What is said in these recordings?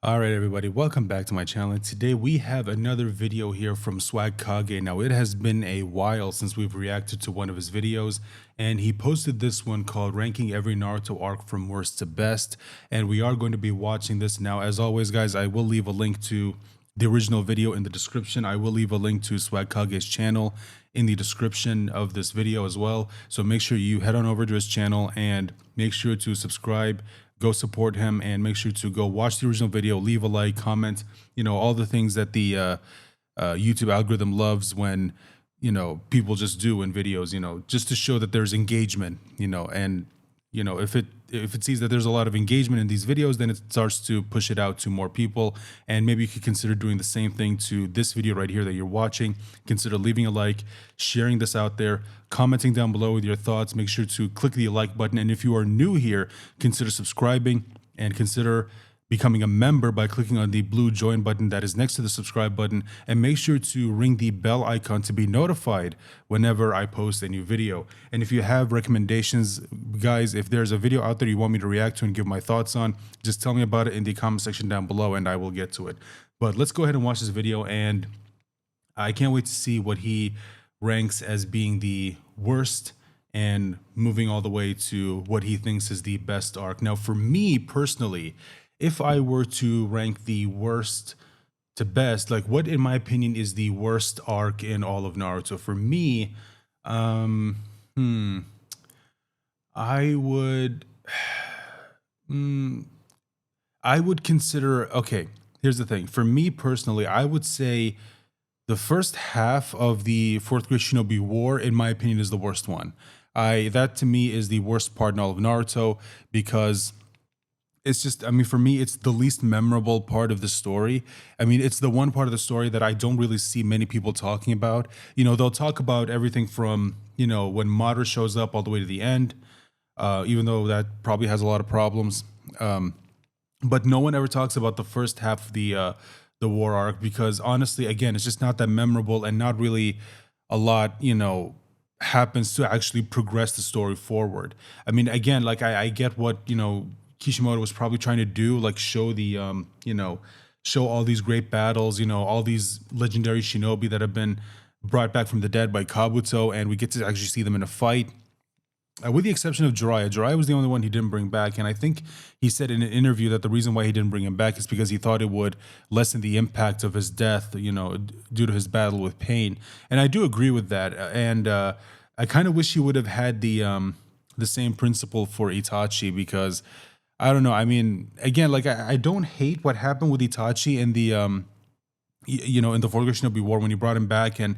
All right, everybody, welcome back to my channel. And today we have another video here from Swag Kage. Now, it has been a while since we've reacted to one of his videos, and he posted this one called Ranking Every Naruto Arc from Worst to Best. And we are going to be watching this now. As always, guys, I will leave a link to the original video in the description. I will leave a link to Swag Kage's channel in the description of this video as well. So make sure you head on over to his channel and make sure to subscribe. Go support him and make sure to go watch the original video, leave a like, comment, all the things that the YouTube algorithm loves when, people just do in videos, just to show that there's engagement, and, if it sees that there's a lot of engagement in these videos, then it starts to push it out to more people. And maybe you could consider doing the same thing to this video right here that you're watching. Consider leaving a like, sharing this out there, commenting down below with your thoughts. Make sure to click the like button. And if you are new here, consider subscribing and consider becoming a member by clicking on the blue join button that is next to the subscribe button, and make sure to ring the bell icon to be notified whenever I post a new video. And if you have recommendations, guys, if there's a video out there you want me to react to and give my thoughts on, just tell me about it in the comment section down below and I will get to it. But let's go ahead and watch this video, and I can't wait to see what he ranks as being the worst and moving all the way to what he thinks is the best arc. Now, for me personally, if I were to rank the worst to best, like what in my opinion is the worst arc in all of Naruto, for me, I would, I would consider, okay, here's the thing. For me personally, I would say the first half of the Fourth Great Shinobi War, in my opinion, is the worst one. That to me is the worst part in all of Naruto, because it's just, for me, it's the least memorable part of the story. It's the one part of the story that I don't really see many people talking about. They'll talk about everything from, when Madara shows up all the way to the end, even though that probably has a lot of problems. But no one ever talks about the first half of the war arc, because honestly, again, it's just not that memorable and not really a lot, happens to actually progress the story forward. Again, like I get what, Kishimoto was probably trying to do, like show the, show all these great battles, all these legendary shinobi that have been brought back from the dead by Kabuto, and we get to actually see them in a fight. With the exception of Jiraiya. Jiraiya was the only one he didn't bring back, and I think he said in an interview that the reason why he didn't bring him back is because he thought it would lessen the impact of his death, due to his battle with pain. And I do agree with that, and I kind of wish he would have had the same principle for Itachi, because I don't know. Again, like I don't hate what happened with Itachi in the in the Fourth Great Shinobi War, when he brought him back and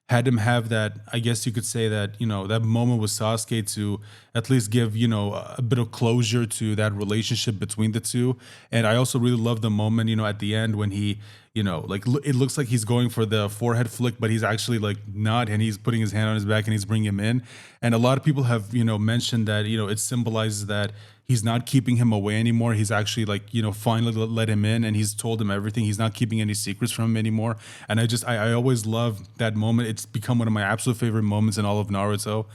had him have that, I guess you could say that, that moment with Sasuke to at least give, a bit of closure to that relationship between the two. And I also really love the moment, at the end when he, like it looks like he's going for the forehead flick, but he's actually like not, and he's putting his hand on his back and he's bringing him in. And a lot of people have, mentioned that, it symbolizes that he's not keeping him away anymore. He's actually like, finally let him in, and he's told him everything. He's not keeping any secrets from him anymore. And I always love that moment. It's become one of my absolute favorite moments in all of Naruto.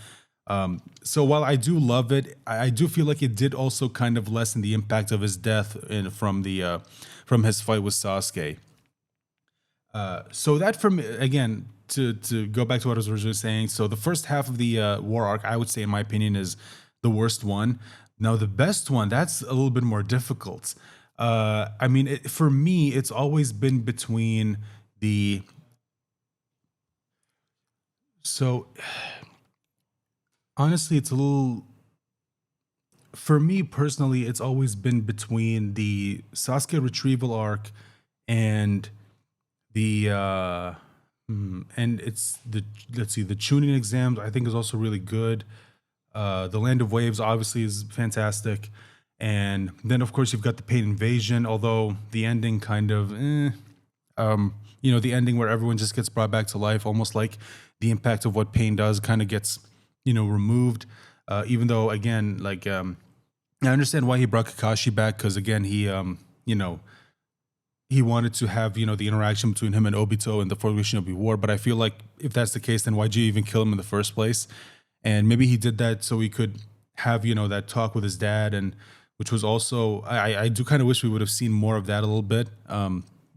So while I do love it, I do feel like it did also kind of lessen the impact of his death from his fight with Sasuke. So that, from, again, to go back to what I was originally saying, so the first half of the war arc, I would say, in my opinion, is the worst one. Now, the best one, that's a little bit more difficult. For me, it's always been between the... So, honestly, it's a little... For me, personally, it's always been between the Sasuke Retrieval arc and the... and it's the... Let's see, the Chunin exams, I think, is also really good. The Land of Waves obviously is fantastic, and then of course you've got the Pain Invasion, although the ending kind of the ending where everyone just gets brought back to life, almost like the impact of what pain does kind of gets removed, even though, again, like I understand why he brought Kakashi back, because again he he wanted to have the interaction between him and Obito in the Fourth Great Shinobi War, but I feel like if that's the case, then why'd you even kill him in the first place? And maybe he did that so he could have, that talk with his dad and which was also I do kind of wish we would have seen more of that a little bit.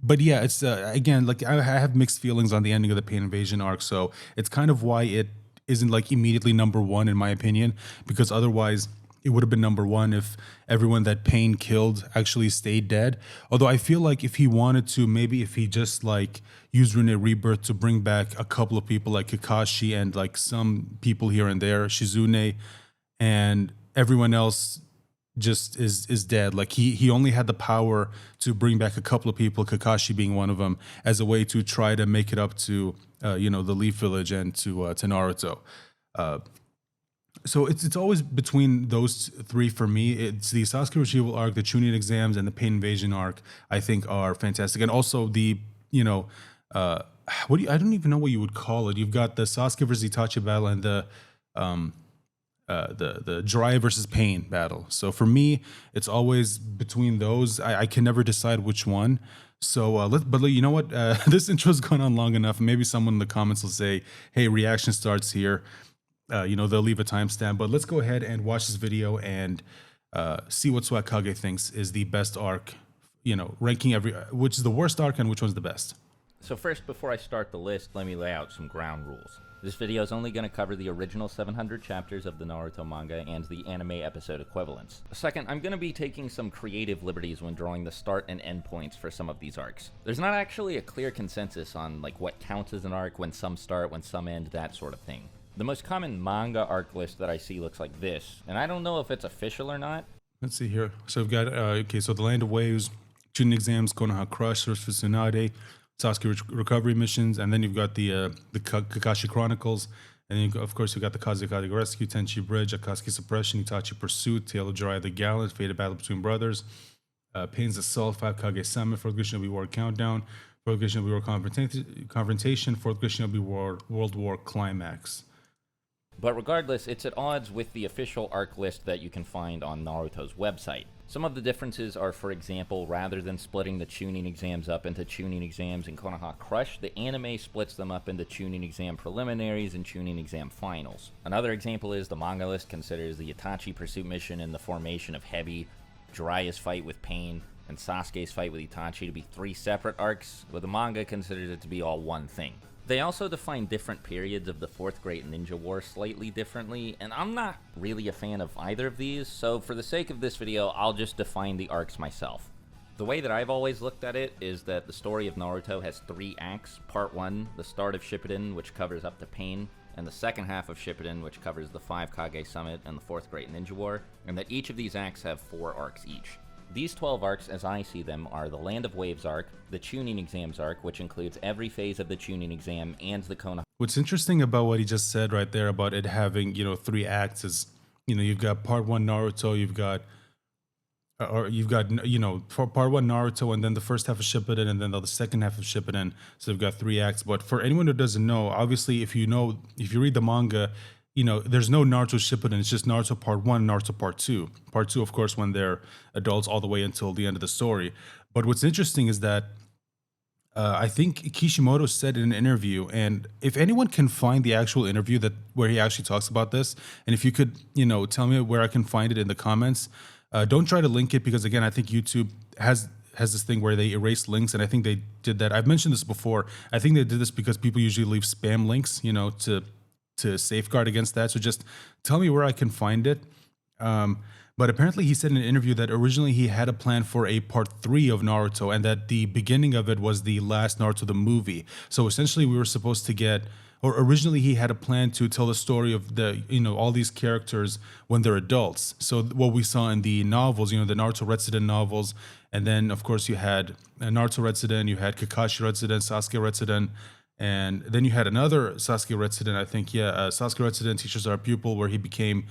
But yeah, it's again like I have mixed feelings on the ending of the Pain Invasion arc, so it's kind of why it isn't like immediately number one in my opinion, because otherwise it would have been number one if everyone that Pain killed actually stayed dead. Although I feel like if he wanted to, maybe if he just like used Rune Rebirth to bring back a couple of people like Kakashi and like some people here and there, Shizune, and everyone else just is dead. Like he only had the power to bring back a couple of people, Kakashi being one of them, as a way to try to make it up to the Leaf Village and to Naruto. So it's always between those three for me. It's the Sasuke Retrieval arc, the Chunin exams, and the Pain Invasion arc. I think are fantastic, and also the I don't even know what you would call it. You've got the Sasuke versus Itachi battle and the Jiraiya versus Pain battle. So for me, it's always between those. I can never decide which one. So but you know what? This intro's gone on long enough. Maybe someone in the comments will say, "Hey, reaction starts here." They'll leave a timestamp. But let's go ahead and watch this video and see what Swag Kage thinks is the best arc. Ranking which is the worst arc and which one's the best. So first, before I start the list, let me lay out some ground rules. This video is only going to cover the original 700 chapters of the Naruto manga and the anime episode equivalents. Second, I'm going to be taking some creative liberties when drawing the start and end points for some of these arcs. There's not actually a clear consensus on what counts as an arc, when some start, when some end, that sort of thing. The most common manga arc list that I see looks like this, and I don't know if it's official or not. Let's see here. So we've got, so the Land of Waves, Chunin exams, Konoha Crush, Search for Tsunade, Sasuke recovery missions, and then you've got the Kakashi Chronicles, and then of course you've got the Kazekage Rescue, Tenchi Bridge, Akatsuki Suppression, Itachi Pursuit, Tale of Jiraiya the Gallant, Fated Battle Between Brothers, Pain's Assault, 5 Kage Summit, 4th Great Shinobi War Countdown, 4th Great Shinobi War Confrontation, 4th Great Shinobi War World War Climax. But regardless, it's at odds with the official arc list that you can find on Naruto's website. Some of the differences are, for example, rather than splitting the Chunin exams up into Chunin exams and Konoha Crush, the anime splits them up into Chunin exam preliminaries and Chunin exam finals. Another example is the manga list considers the Itachi pursuit mission and the formation of Heavy, Jiraiya's fight with Pain, and Sasuke's fight with Itachi to be 3 separate arcs, but the manga considers it to be all one thing. They also define different periods of the 4th Great Ninja War slightly differently, and I'm not really a fan of either of these, so for the sake of this video, I'll just define the arcs myself. The way that I've always looked at it is that the story of Naruto has 3 acts. Part 1, the start of Shippuden, which covers up to Pain, and the second half of Shippuden, which covers the 5 Kage Summit and the 4th Great Ninja War, and that each of these acts have 4 arcs each. These 12 arcs, as I see them, are the Land of Waves arc, the Chunin exams arc, which includes every phase of the Chunin exam, and the Konoha. What's interesting about what he just said right there about it having, 3 acts is, you've got part 1 Naruto, you've got part 1 Naruto, and then the first half of Shippuden, and then the second half of Shippuden. So you've got 3 acts. But for anyone who doesn't know, obviously, if you read the manga, there's no Naruto Shippuden. It's just Naruto Part 1, Naruto Part 2. Part 2, of course, when they're adults all the way until the end of the story. But what's interesting is that I think Kishimoto said in an interview, and if anyone can find the actual interview where he actually talks about this, and if you could, tell me where I can find it in the comments, don't try to link it, because again, I think YouTube has this thing where they erase links, and I think they did that. I've mentioned this before. I think they did this because people usually leave spam links, to safeguard against that. So just tell me where I can find it. But apparently he said in an interview that originally he had a plan for a part 3 of Naruto, and that the beginning of it was the last Naruto the movie. So essentially we were supposed to get, or originally he had a plan to tell the story of all these characters when they're adults. So what we saw in the novels, the Naruto Retsuden novels, and then of course you had Naruto Retsuden, you had Kakashi Retsuden, Sasuke Retsuden, and then you had another Sasuke Retsuden, I think, Sasuke Retsuden Teaches Our Pupil, where he became,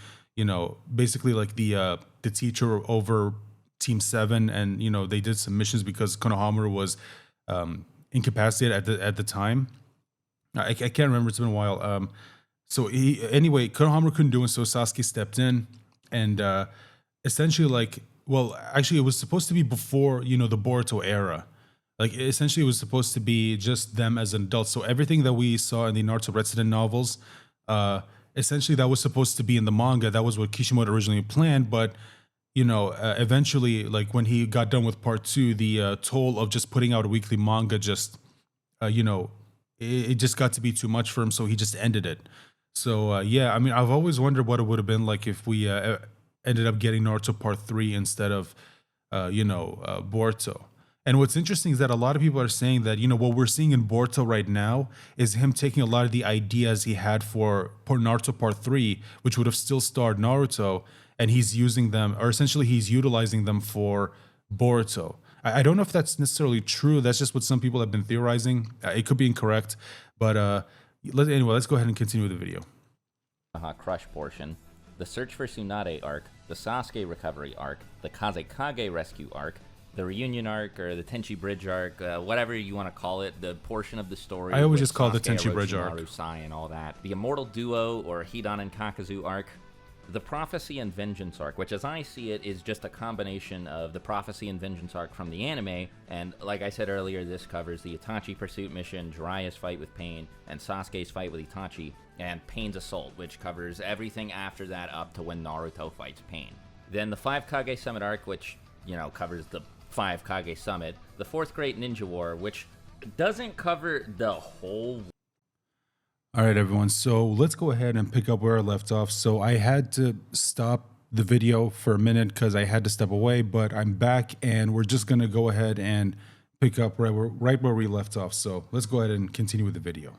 basically like the teacher over Team 7, and, they did some missions because Konohamaru was incapacitated at the time. I can't remember, it's been a while. Konohamaru couldn't do it, so Sasuke stepped in, and essentially actually it was supposed to be before, the Boruto era. Essentially, it was supposed to be just them as an adult. So everything that we saw in the Naruto Retsuden novels, essentially that was supposed to be in the manga. That was what Kishimoto originally planned. But, eventually, like when he got done with part 2, the toll of just putting out a weekly manga just, you know, it just got to be too much for him, so he just ended it. So yeah, I mean, I've always wondered what it would have been like if we ended up getting Naruto Part 3 instead of, Boruto. And what's interesting is that a lot of people are saying that, what we're seeing in Boruto right now is him taking a lot of the ideas he had for Naruto Part 3, which would have still starred Naruto, and he's using them, or essentially he's utilizing them for Boruto. I don't know if that's necessarily true. That's just what some people have been theorizing. It could be incorrect, but anyway, let's go ahead and continue with the video. Crush portion, the Search for Tsunade arc, the Sasuke recovery arc, the Kazekage rescue arc, the reunion arc, or the Tenchi Bridge arc, whatever you want to call it, the portion of the story. I always just call Sasuke, it the Tenchi Bridge Orochimaru, arc. Sai, and all that. The Immortal Duo, or Hidan and Kakazu arc. The Prophecy and Vengeance arc, which as I see it is just a combination of the Prophecy and Vengeance arc from the anime, and like I said earlier, this covers the Itachi pursuit mission, Jiraiya's fight with Pain, and Sasuke's fight with Itachi, and Pain's assault, which covers everything after that up to when Naruto fights Pain. Then the 5 Kage Summit arc, which, covers the 5 Kage Summit. The 4th Great Ninja War, which doesn't cover the whole. All right, everyone. So let's go ahead and pick up where I left off. So I had to stop the video for a minute because I had to step away, but I'm back and we're just going to go ahead and pick up right where we left off. So let's go ahead and continue with the video.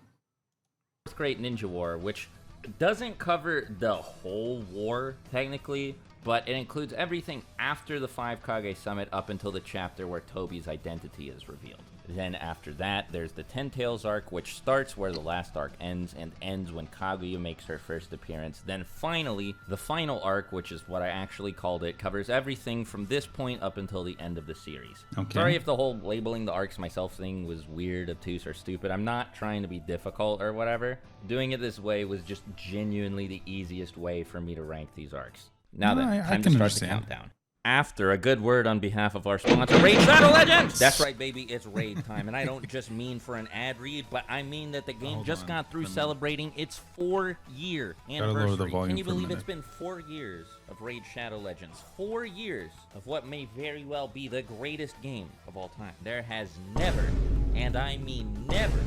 4th Great Ninja War, which doesn't cover the whole war, technically, but it includes everything after the 5 Kage Summit up until the chapter where Tobi's identity is revealed. Then after that, there's the Ten Tails arc, which starts where the last arc ends and ends when Kaguya makes her first appearance. Then finally, the final arc, which is what I actually called it, covers everything from this point up until the end of the series. Okay. Sorry if the whole labeling the arcs myself thing was weird, obtuse, or stupid. I'm not trying to be difficult or whatever. Doing it this way was just genuinely the easiest way for me to rank these arcs. Now then, time to start the countdown. After a good word on behalf of our sponsor, Raid Shadow Legends! That's right, baby, it's raid time. And I don't just mean for an ad read, but I mean that the game just got through celebrating its 4-year anniversary. Can you believe it's been 4 years of Raid Shadow Legends? 4 years of what may very well be the greatest game of all time. There has never, and I mean never,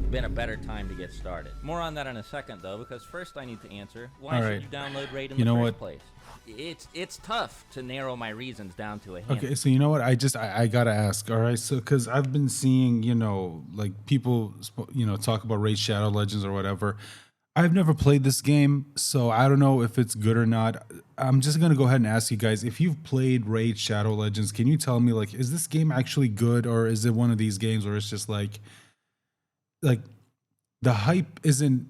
been a better time to get started. More on that in a second, though, because first I need to answer, why should you download Raid in the first place? It's tough to narrow my reasons down to a handful. Okay, so you know what? I gotta ask. All right, so because I've been seeing, like people, talk about Raid Shadow Legends or whatever. I've never played this game, so I don't know if it's good or not. I'm just gonna go ahead and ask you guys, if you've played Raid Shadow Legends, can you tell me, like, is this game actually good, or is it one of these games where it's just like the hype isn't,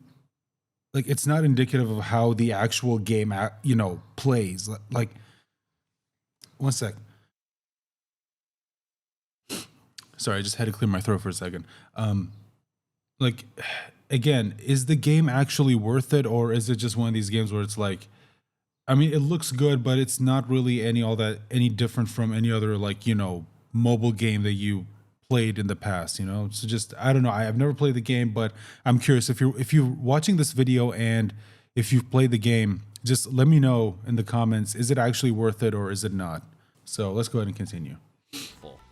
like, it's not indicative of how the actual game, plays. Like, one sec. Sorry, I just had to clear my throat for a second. Like, again, is the game actually worth it, or is it just one of these games where it's like, I mean, it looks good, but it's not really any different from any other, like, mobile game that you played in the past, so just, I don't know. I've never played the game, but I'm curious if you're watching this video and if you've played the game, just let me know in the comments, is it actually worth it or is it not? So let's go ahead and continue.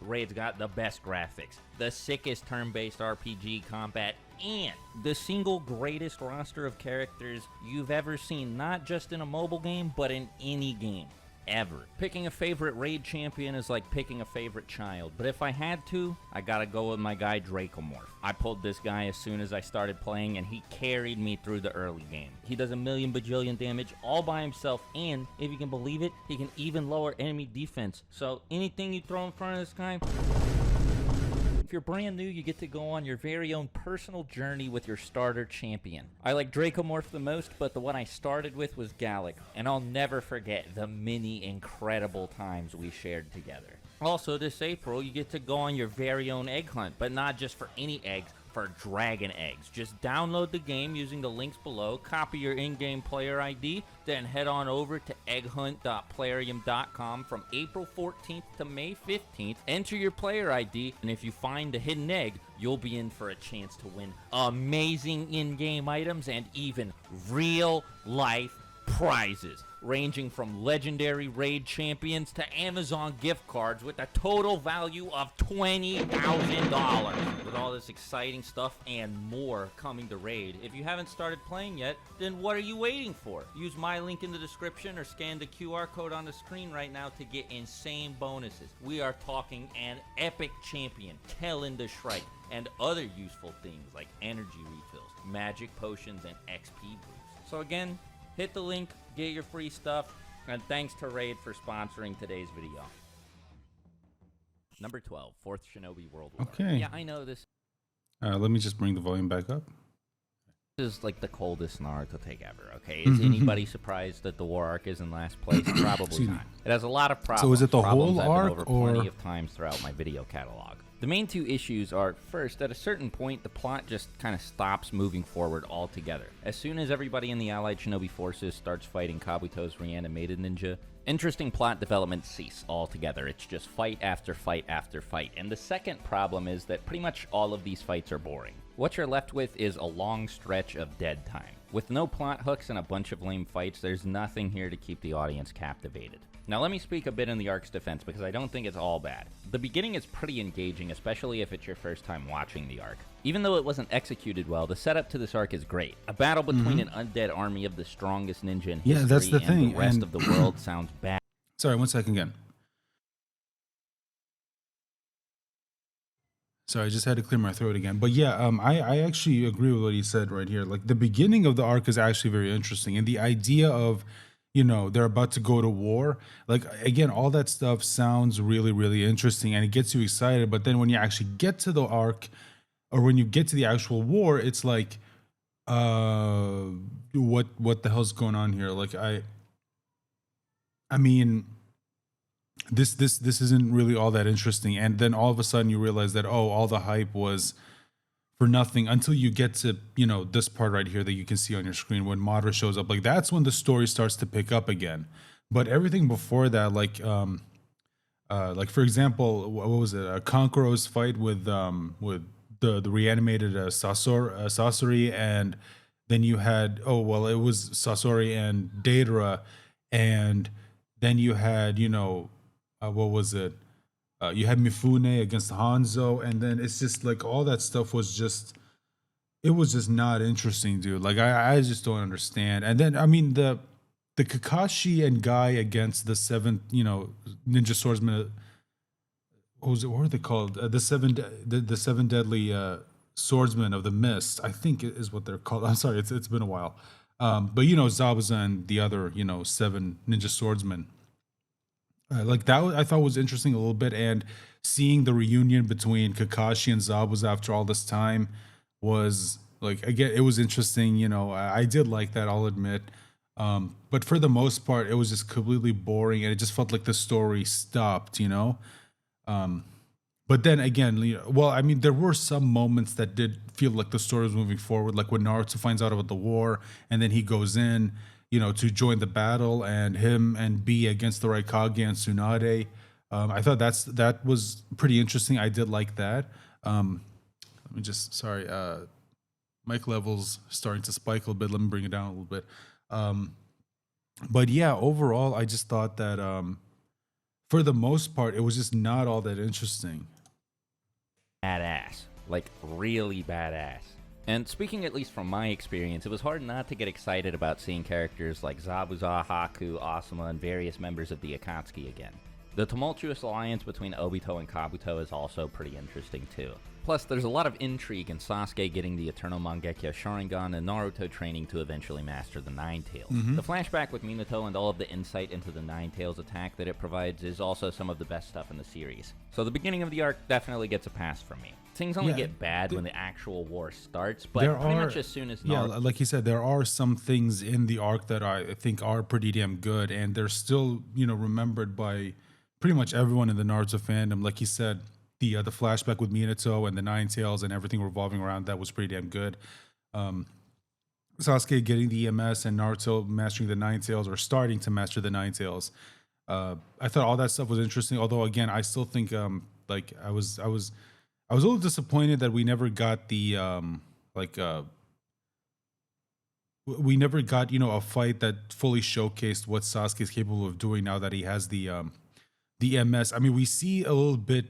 Raid's got the best graphics, the sickest turn-based RPG combat, and the single greatest roster of characters you've ever seen, not just in a mobile game, but in any game. Ever. Picking a favorite raid champion is like picking a favorite child, but if I had to, I gotta go with my guy Dracomorph. I pulled this guy as soon as I started playing, and he carried me through the early game. He does a million bajillion damage all by himself, and if you can believe it, he can even lower enemy defense. So anything you throw in front of this guy, if you're brand new, you get to go on your very own personal journey with your starter champion. I like Dracomorph the most, but the one I started with was Gallic, and I'll never forget the many incredible times we shared together. Also, this April, you get to go on your very own egg hunt, but not just for any eggs, for dragon eggs. Just download the game using the links below, copy your in-game player ID, then head on over to egghunt.plarium.com from April 14th to May 15th. Enter your player ID, and if you find a hidden egg, you'll be in for a chance to win amazing in-game items and even real-life prizes, ranging from legendary raid champions to Amazon gift cards with a total value of $20,000. With all this exciting stuff and more coming to raid, if you haven't started playing yet, then what are you waiting for? Use my link in the description or scan the QR code on the screen right now to get insane bonuses. We are talking an epic champion, Kellen the Shrike, and other useful things like energy refills, magic potions, and XP boosts. So again, hit the link, get your free stuff, and thanks to Raid for sponsoring today's video. Number 12, 4th Shinobi World War. Okay. Yeah, I know this Let me just bring the volume back up. is like the coldest Naruto take ever, okay? Is anybody surprised that the war arc is in last place? Probably not. It has a lot of problems. So is it the problems whole I've been arc, over or plenty of times throughout my video catalog. The main two issues are, first, at a certain point, the plot just kind of stops moving forward altogether. As soon as everybody in the allied shinobi forces starts fighting Kabuto's reanimated ninja, interesting plot developments cease altogether. It's just fight after fight after fight. And the second problem is that pretty much all of these fights are boring. What you're left with is a long stretch of dead time. With no plot hooks and a bunch of lame fights, there's nothing here to keep the audience captivated. Now let me speak a bit in the arc's defense, because I don't think it's all bad. The beginning is pretty engaging, especially if it's your first time watching the arc. Even though it wasn't executed well, the setup to this arc is great. A battle between an undead army of the strongest ninja in history that's the and thing, the rest and of the world sounds bad. Sorry, 1 second again. Sorry, I just had to clear my throat again. But yeah, I actually agree with what he said right here. Like, the beginning of the arc is actually very interesting. And the idea of, you know, they're about to go to war. Like, again, all that stuff sounds really, really interesting and it gets you excited. But then when you actually get to the arc, or when you get to the actual war, it's like, what the hell's going on here? Like, I mean, this isn't really all that interesting. And then all of a sudden you realize that, oh, all the hype was for nothing, until you get to, you know, this part right here that you can see on your screen when Madara shows up. Like, that's when the story starts to pick up again. But everything before that, like for example, what was it? Kankuro's fight with the reanimated Sasori, and then you had, oh well, it was Sasori and Deidara, and then you had, you know, what was it? You had Mifune against Hanzo, and then it's just like all that stuff was just, it was just not interesting, dude. Like, I just don't understand. And then, I mean, the Kakashi and Guy against the seventh, you know, ninja swordsman. What was it? What were they called? The seven deadly swordsmen of the mist, I think is what they're called. I'm sorry, it's been a while. But you know, Zabuza and the other, you know, 7 ninja swordsmen. Like, that I thought was interesting a little bit, and seeing the reunion between Kakashi and Zabuza after all this time was, like, again, it was interesting. You know, I did like that, I'll admit. But for the most part, it was just completely boring, and it just felt like the story stopped, you know. But then again, you know, well, I mean, there were some moments that did feel like the story was moving forward, like when Naruto finds out about the war, and then he goes in, you know, to join the battle, and him and B against the Raikage and Tsunade. I thought that was pretty interesting. I did like that. Let me just, sorry, mic levels starting to spike a little bit. Let me bring it down a little bit. But yeah, overall, I just thought that for the most part, it was just not all that interesting. Badass. Like, really badass. And speaking at least from my experience, it was hard not to get excited about seeing characters like Zabuza, Haku, Asuma, and various members of the Akatsuki again. The tumultuous alliance between Obito and Kabuto is also pretty interesting too. Plus, there's a lot of intrigue in Sasuke getting the Eternal Mangekyo Sharingan and Naruto training to eventually master the Nine Tails. The flashback with Minato and all of the insight into the Nine Tails attack that it provides is also some of the best stuff in the series. So the beginning of the arc definitely gets a pass from me. Things only get bad when the actual war starts, but pretty much as soon as Naruto... Yeah, like you said, there are some things in the arc that I think are pretty damn good, and they're still, you know, remembered by pretty much everyone in the Naruto fandom. Like you said, the flashback with Minato and the Nine Tails and everything revolving around that was pretty damn good. Sasuke getting the EMS and Naruto mastering the Nine Tails, or starting to master the Nine Tails. I thought all that stuff was interesting. Although, again, I still think like I was a little disappointed that we never got the we never got, a fight that fully showcased what Sasuke is capable of doing now that he has the MS. I mean, we see a little bit,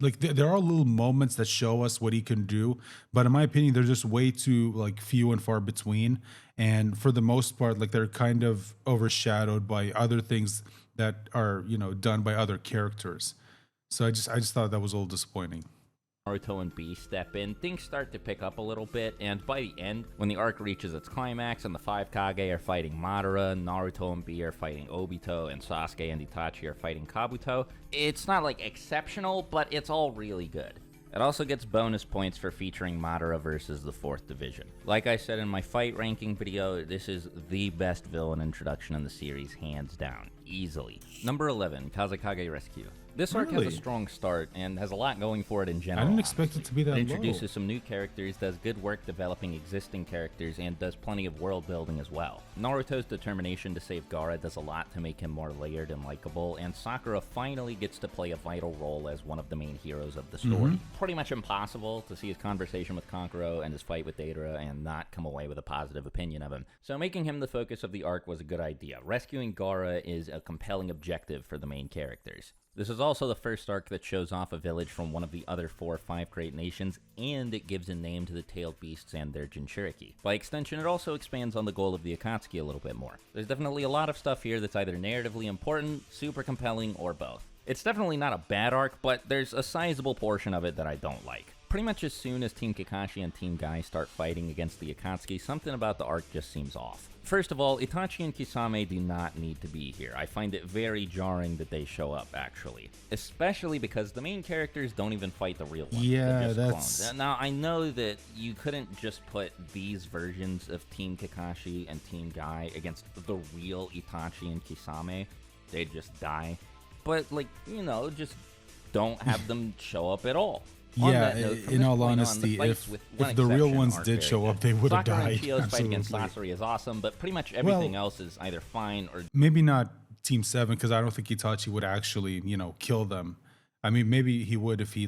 like there are little moments that show us what he can do, but in my opinion, they're just way too like few and far between. And for the most part, like they're kind of overshadowed by other things that are, done by other characters. So I just thought that was a little disappointing. Naruto and B step in, things start to pick up a little bit, and by the end, when the arc reaches its climax and the five Kage are fighting Madara, Naruto and B are fighting Obito, and Sasuke and Itachi are fighting Kabuto, it's not like exceptional, but it's all really good. It also gets bonus points for featuring Madara versus the 4th Division. Like I said in my fight ranking video, this is the best villain introduction in the series, hands down, easily. Number 11, Kazekage Rescue. This arc has a strong start and has a lot going for it in general. I didn't expect it to be that It introduces some new characters, does good work developing existing characters, and does plenty of world building as well. Naruto's determination to save Gaara does a lot to make him more layered and likable, and Sakura finally gets to play a vital role as one of the main heroes of the story. Pretty much impossible to see his conversation with Kankuro and his fight with Deidara and not come away with a positive opinion of him. So making him the focus of the arc was a good idea. Rescuing Gaara is a compelling objective for the main characters. This is also the first arc that shows off a village from one of the other 4 or 5 great nations, and it gives a name to the tailed beasts and their Jinchuriki. By extension, it also expands on the goal of the Akatsuki a little bit more. There's definitely a lot of stuff here that's either narratively important, super compelling, or both. It's definitely not a bad arc, but there's a sizable portion of it that I don't like. Pretty much as soon as Team Kakashi and Team Guy start fighting against the Akatsuki, something about the arc just seems off. First of all, Itachi and Kisame do not need to be here. I find it very jarring that they show up, actually. Especially because the main characters don't even fight the real ones. Yeah, they're that's... clones. Now, I know that you couldn't just put these versions of Team Kakashi and Team Guy against the real Itachi and Kisame. They'd just die. But, like, just don't have them show up at all. Yeah, in all honesty, if the real ones did show up, they would have died. Sakura and Chio's fight against Sasori is awesome, but pretty much everything else is either fine or... Maybe not Team 7, because I don't think Itachi would actually, kill them. I mean, maybe he would if he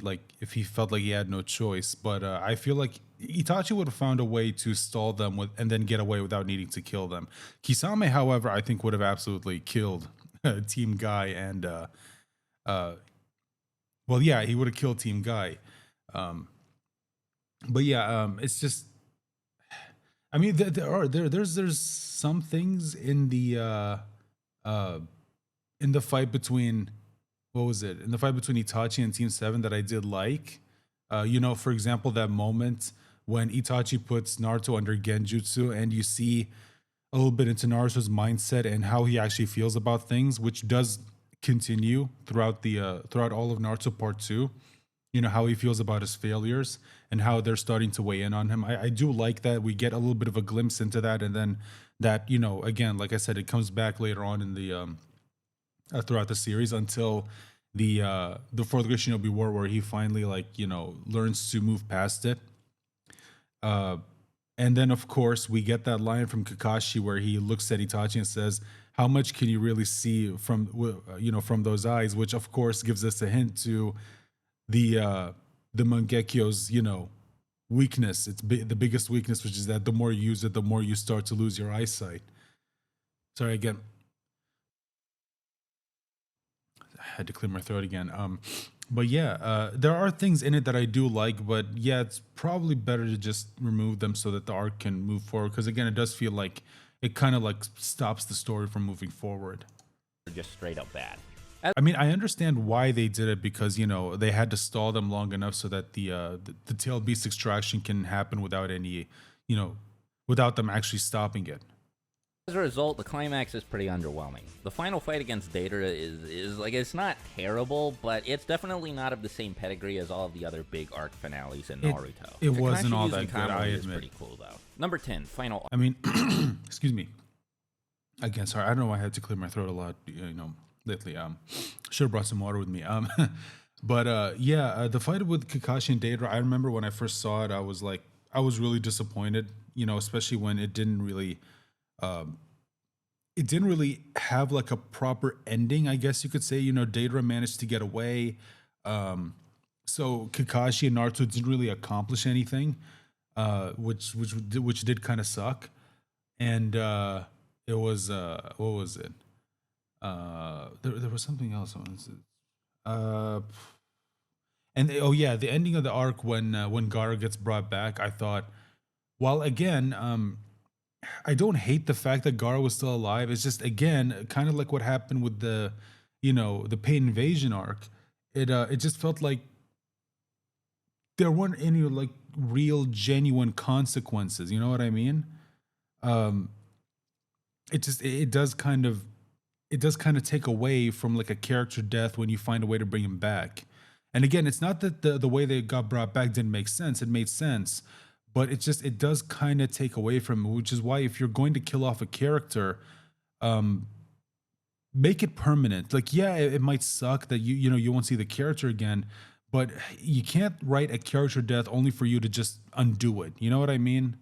felt like he had no choice. But I feel like Itachi would have found a way to stall them and then get away without needing to kill them. Kisame, however, I think would have absolutely killed Team Guy and... well, yeah, he would have killed Team Guy. But yeah, it's just, I mean, there's some things in the fight between, what was it? In the fight between Itachi and Team 7 that I did like. For example, that moment when Itachi puts Naruto under Genjutsu and you see a little bit into Naruto's mindset and how he actually feels about things, which does continue throughout all of Naruto Part 2. How he feels about his failures and how they're starting to weigh in on him. I do like that we get a little bit of a glimpse into that, and then that, again, like I said, it comes back later on in the throughout the series until the 4th Great Shinobi War, where he finally learns to move past it. And then of course we get that line from Kakashi where he looks at Itachi and says, "How much can you really see from from those eyes?" Which of course gives us a hint to the Mangekyo's, weakness. It's the biggest weakness, which is that the more you use it, the more you start to lose your eyesight. Sorry again. I had to clear my throat again. But yeah, there are things in it that I do like, but yeah, it's probably better to just remove them so that the arc can move forward. Because again, it does feel like it kind of stops the story from moving forward. Just straight up bad. I mean, I understand why they did it, because they had to stall them long enough so that the tail beast extraction can happen without any, without them actually stopping it. As a result, the climax is pretty underwhelming. The final fight against Deidara is it's not terrible, but it's definitely not of the same pedigree as all of the other big arc finales in Naruto. It wasn't all that good, I admit. Is pretty cool though. Number 10, final. I mean, excuse me. Again, sorry, I don't know why I had to clear my throat a lot, lately. Should have brought some water with me. But yeah, the fight with Kakashi and Deidara, I remember when I first saw it, I was really disappointed, especially when it didn't really have a proper ending, I guess you could say. Deidara managed to get away. So Kakashi and Naruto didn't really accomplish anything. which did kind of suck. And it was what was it? There was something else. Uh, and oh yeah, the ending of the arc when Gara gets brought back, I thought, while again, I don't hate the fact that Gara was still alive. It's just again kind of like what happened with the, the Pain Invasion arc. It just felt like there weren't any like real genuine consequences. You know what I mean? Um, it does kind of take away from like a character death when you find a way to bring him back. And again, it's not that the way they got brought back didn't make sense. It made sense, but it does kind of take away from it, which is why if you're going to kill off a character, um, make it permanent. Like, yeah, it might suck that you won't see the character again, but you can't write a character death only for you to just undo it. You know what I mean?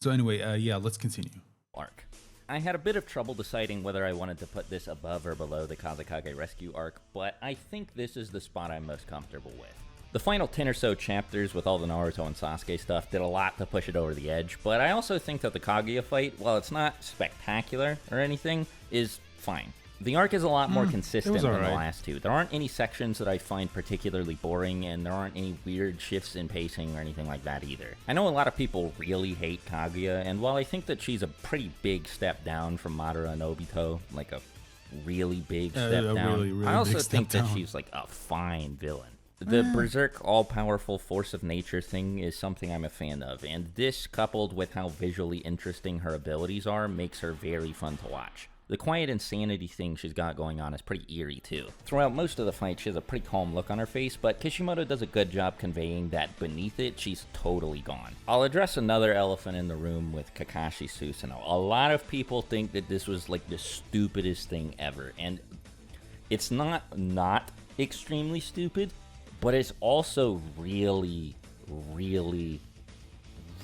So anyway, yeah, let's continue. Arc. I had a bit of trouble deciding whether I wanted to put this above or below the Kazekage rescue arc, but I think this is the spot I'm most comfortable with. The final 10 or so chapters with all the Naruto and Sasuke stuff did a lot to push it over the edge, but I also think that the Kaguya fight, while it's not spectacular or anything, is fine. The arc is a lot more consistent than the last two. There aren't any sections that I find particularly boring, and there aren't any weird shifts in pacing or anything like that either. I know a lot of people really hate Kaguya, and while I think that she's a pretty big step down from Madara and Obito, like a really big step down, really I also big think step that down. she's like a fine villain. The Berserk all-powerful force of nature thing is something I'm a fan of, and this, coupled with how visually interesting her abilities are, makes her very fun to watch. The quiet insanity thing she's got going on is pretty eerie too. Throughout most of the fight, she has a pretty calm look on her face, but Kishimoto does a good job conveying that beneath it, she's totally gone. I'll address another elephant in the room with Kakashi Susanoo. A lot of people think that this was like the stupidest thing ever, and it's not extremely stupid, but it's also really, really,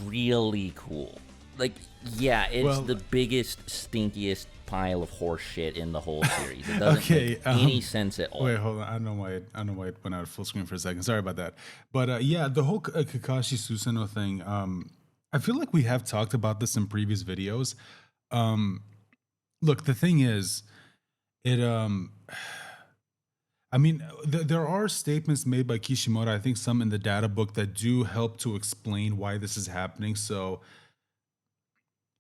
really cool. Like, yeah, it's the biggest, stinkiest pile of horse shit in the whole series. It doesn't make any sense at all. Wait, hold on. I don't know why it went out of full screen for a second. Sorry about that. But yeah, the whole Kakashi Susanoo thing. I feel like we have talked about this in previous videos. Look, the thing is, it. I mean, there are statements made by Kishimoto. I think some in the data book that do help to explain why this is happening. So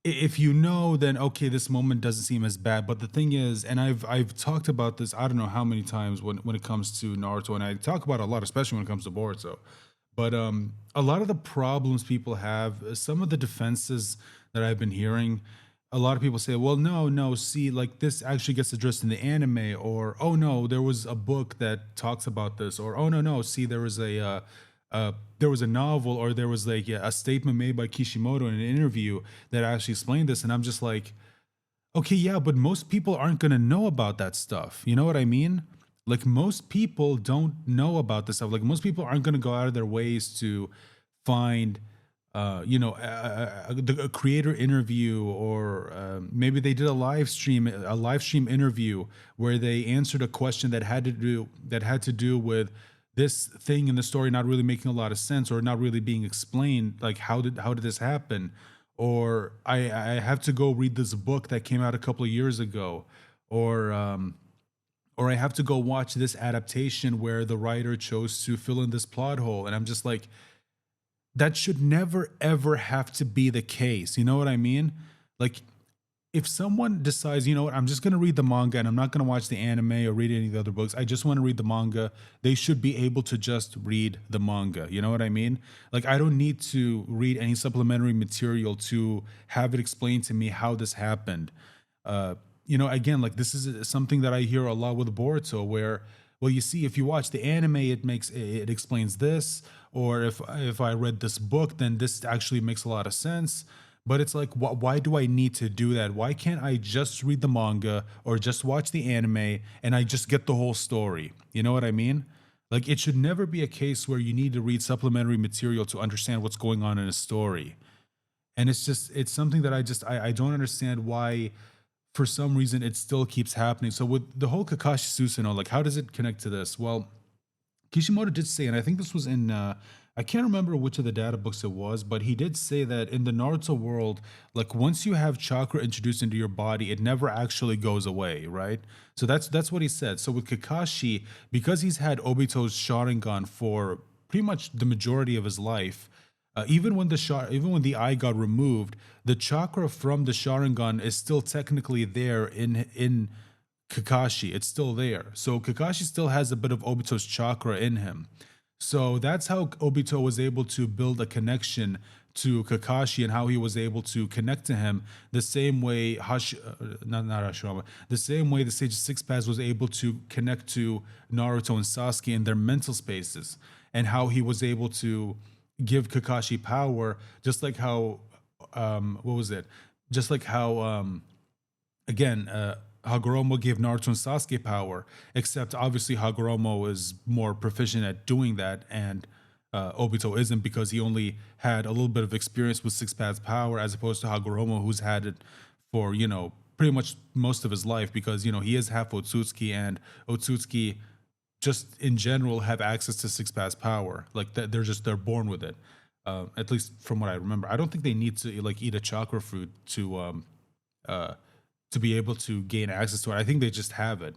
if you know, then okay, this moment doesn't seem as bad. But the thing is, and I've talked about this, I don't know how many times when it comes to Naruto, and I talk about it a lot, especially when it comes to Boruto. But a lot of the problems people have, some of the defenses that I've been hearing, a lot of people say, well, no, see, like this actually gets addressed in the anime, or oh no, there was a book that talks about this, or oh no, see, there was a novel, or there was like a statement made by Kishimoto in an interview that actually explained this, and I'm just like, okay, yeah, but most people aren't gonna know about that stuff. You know what I mean? Like most people don't know about this stuff. Like most people aren't gonna go out of their ways to find a creator interview, or maybe they did a live stream interview where they answered a question that had to do with this thing in the story not really making a lot of sense, or not really being explained, like how did this happen, or I have to go read this book that came out a couple of years ago, or I have to go watch this adaptation where the writer chose to fill in this plot hole, and I'm just like, that should never ever have to be the case. You know what I mean? Like, if someone decides, you know what, I'm just going to read the manga and I'm not going to watch the anime or read any of the other books, I just want to read the manga, they should be able to just read the manga. You know what I mean? Like, I don't need to read any supplementary material to have it explained to me how this happened. Again, like this is something that I hear a lot with Boruto, where, well, you see, if you watch the anime, it explains this, or if I read this book, then this actually makes a lot of sense. But it's like, why do I need to do that? Why can't I just read the manga or just watch the anime and I just get the whole story? You know what I mean? Like, it should never be a case where you need to read supplementary material to understand what's going on in a story. And it's something that I don't understand why, for some reason, it still keeps happening. So with the whole Kakashi Susanoo, like, how does it connect to this? Well, Kishimoto did say, and I think this was in I can't remember which of the data books it was, but he did say that in the Naruto world, like once you have chakra introduced into your body, it never actually goes away, right? So that's what he said. So with Kakashi, because he's had Obito's Sharingan for pretty much the majority of his life, even when the eye got removed, the chakra from the Sharingan is still technically there in Kakashi. It's still there. So Kakashi still has a bit of Obito's chakra in him. So that's how Obito was able to build a connection to Kakashi and how he was able to connect to him the same way not Hashirama, the same way the Sage of Six Paths was able to connect to Naruto and Sasuke in their mental spaces, and how he was able to give Kakashi power, just like how what was it? Just like how again, Hagoromo gave Naruto and Sasuke power, except obviously Hagoromo is more proficient at doing that, and Obito isn't, because he only had a little bit of experience with Six Paths power, as opposed to Hagoromo, who's had it for, pretty much most of his life, because, he is half Otsutsuki, and Otsutsuki just in general have access to Six Paths power. Like they're born with it. At least from what I remember. I don't think they need to like eat a chakra fruit to be able to gain access to it. I think they just have it.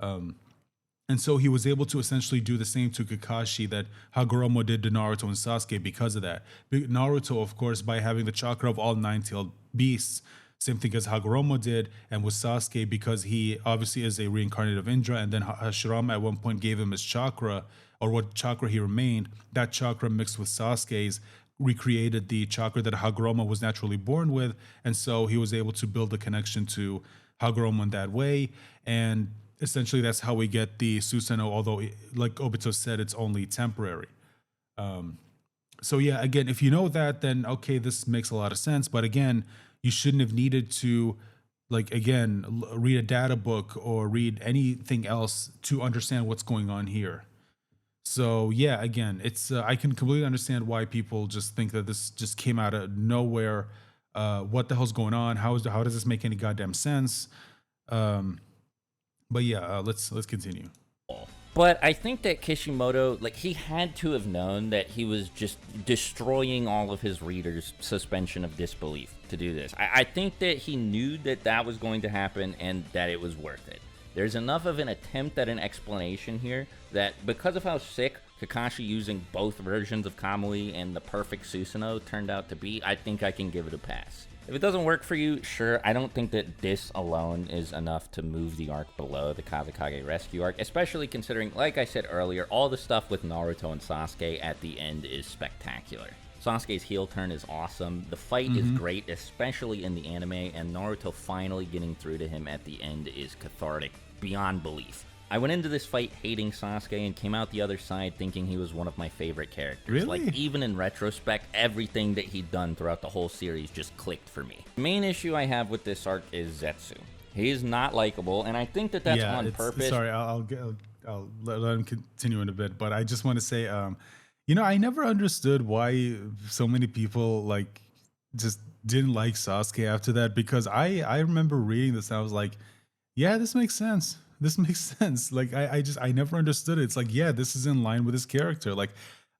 And so he was able to essentially do the same to Kakashi that Hagoromo did to Naruto and Sasuke because of that. Naruto, of course, by having the chakra of all nine-tailed beasts, same thing as Hagoromo did, and with Sasuke, because he obviously is a reincarnate of Indra, and then Hashirama at one point gave him his chakra, or what chakra he remained. That chakra mixed with Sasuke's recreated the chakra that Hagoromo was naturally born with, and so he was able to build a connection to Hagoromo in that way, and essentially that's how we get the Susanoo, although like Obito said, it's only temporary. So yeah, again, if you know that, then okay, this makes a lot of sense, but again, you shouldn't have needed to, like, again, read a data book or read anything else to understand what's going on here. So yeah, again, it's I can completely understand why people just think that this just came out of nowhere. What the hell's going on? How does this make any goddamn sense? But yeah, let's continue. But I think that Kishimoto, like, he had to have known that he was just destroying all of his readers' suspension of disbelief to do this. I think that he knew that that was going to happen and that it was worth it. There's enough of an attempt at an explanation here that because of how sick Kakashi using both versions of Kamui and the perfect Susanoo turned out to be, I think I can give it a pass. If it doesn't work for you, sure, I don't think that this alone is enough to move the arc below the Kazekage rescue arc, especially considering, like I said earlier, all the stuff with Naruto and Sasuke at the end is spectacular. Sasuke's heel turn is awesome, the fight is great, especially in the anime, and Naruto finally getting through to him at the end is cathartic beyond belief. I went into this fight hating Sasuke and came out the other side thinking he was one of my favorite characters. Really? Like, even in retrospect, everything that he'd done throughout the whole series just clicked for me. The main issue I have with this arc is Zetsu. He is not likable, and I think that that's on purpose. Sorry, I'll let him continue in a bit, but I just want to say, I never understood why so many people like just didn't like Sasuke after that, because I remember reading this and I was like, yeah, this makes sense. This makes sense. Like I never understood it. It's like, yeah, this is in line with his character. Like,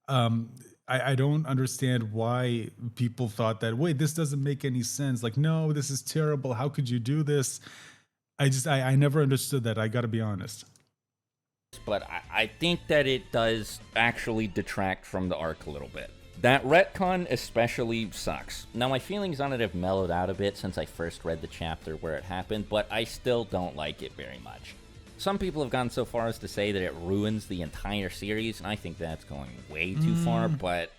I don't understand why people thought that, wait, this doesn't make any sense. Like, no, this is terrible. How could you do this? I never understood that. I gotta be honest. But I think that it does actually detract from the arc a little bit. That retcon especially sucks. Now, my feelings on it have mellowed out a bit since I first read the chapter where it happened, but I still don't like it very much. Some people have gone so far as to say that it ruins the entire series, and I think that's going way too far, but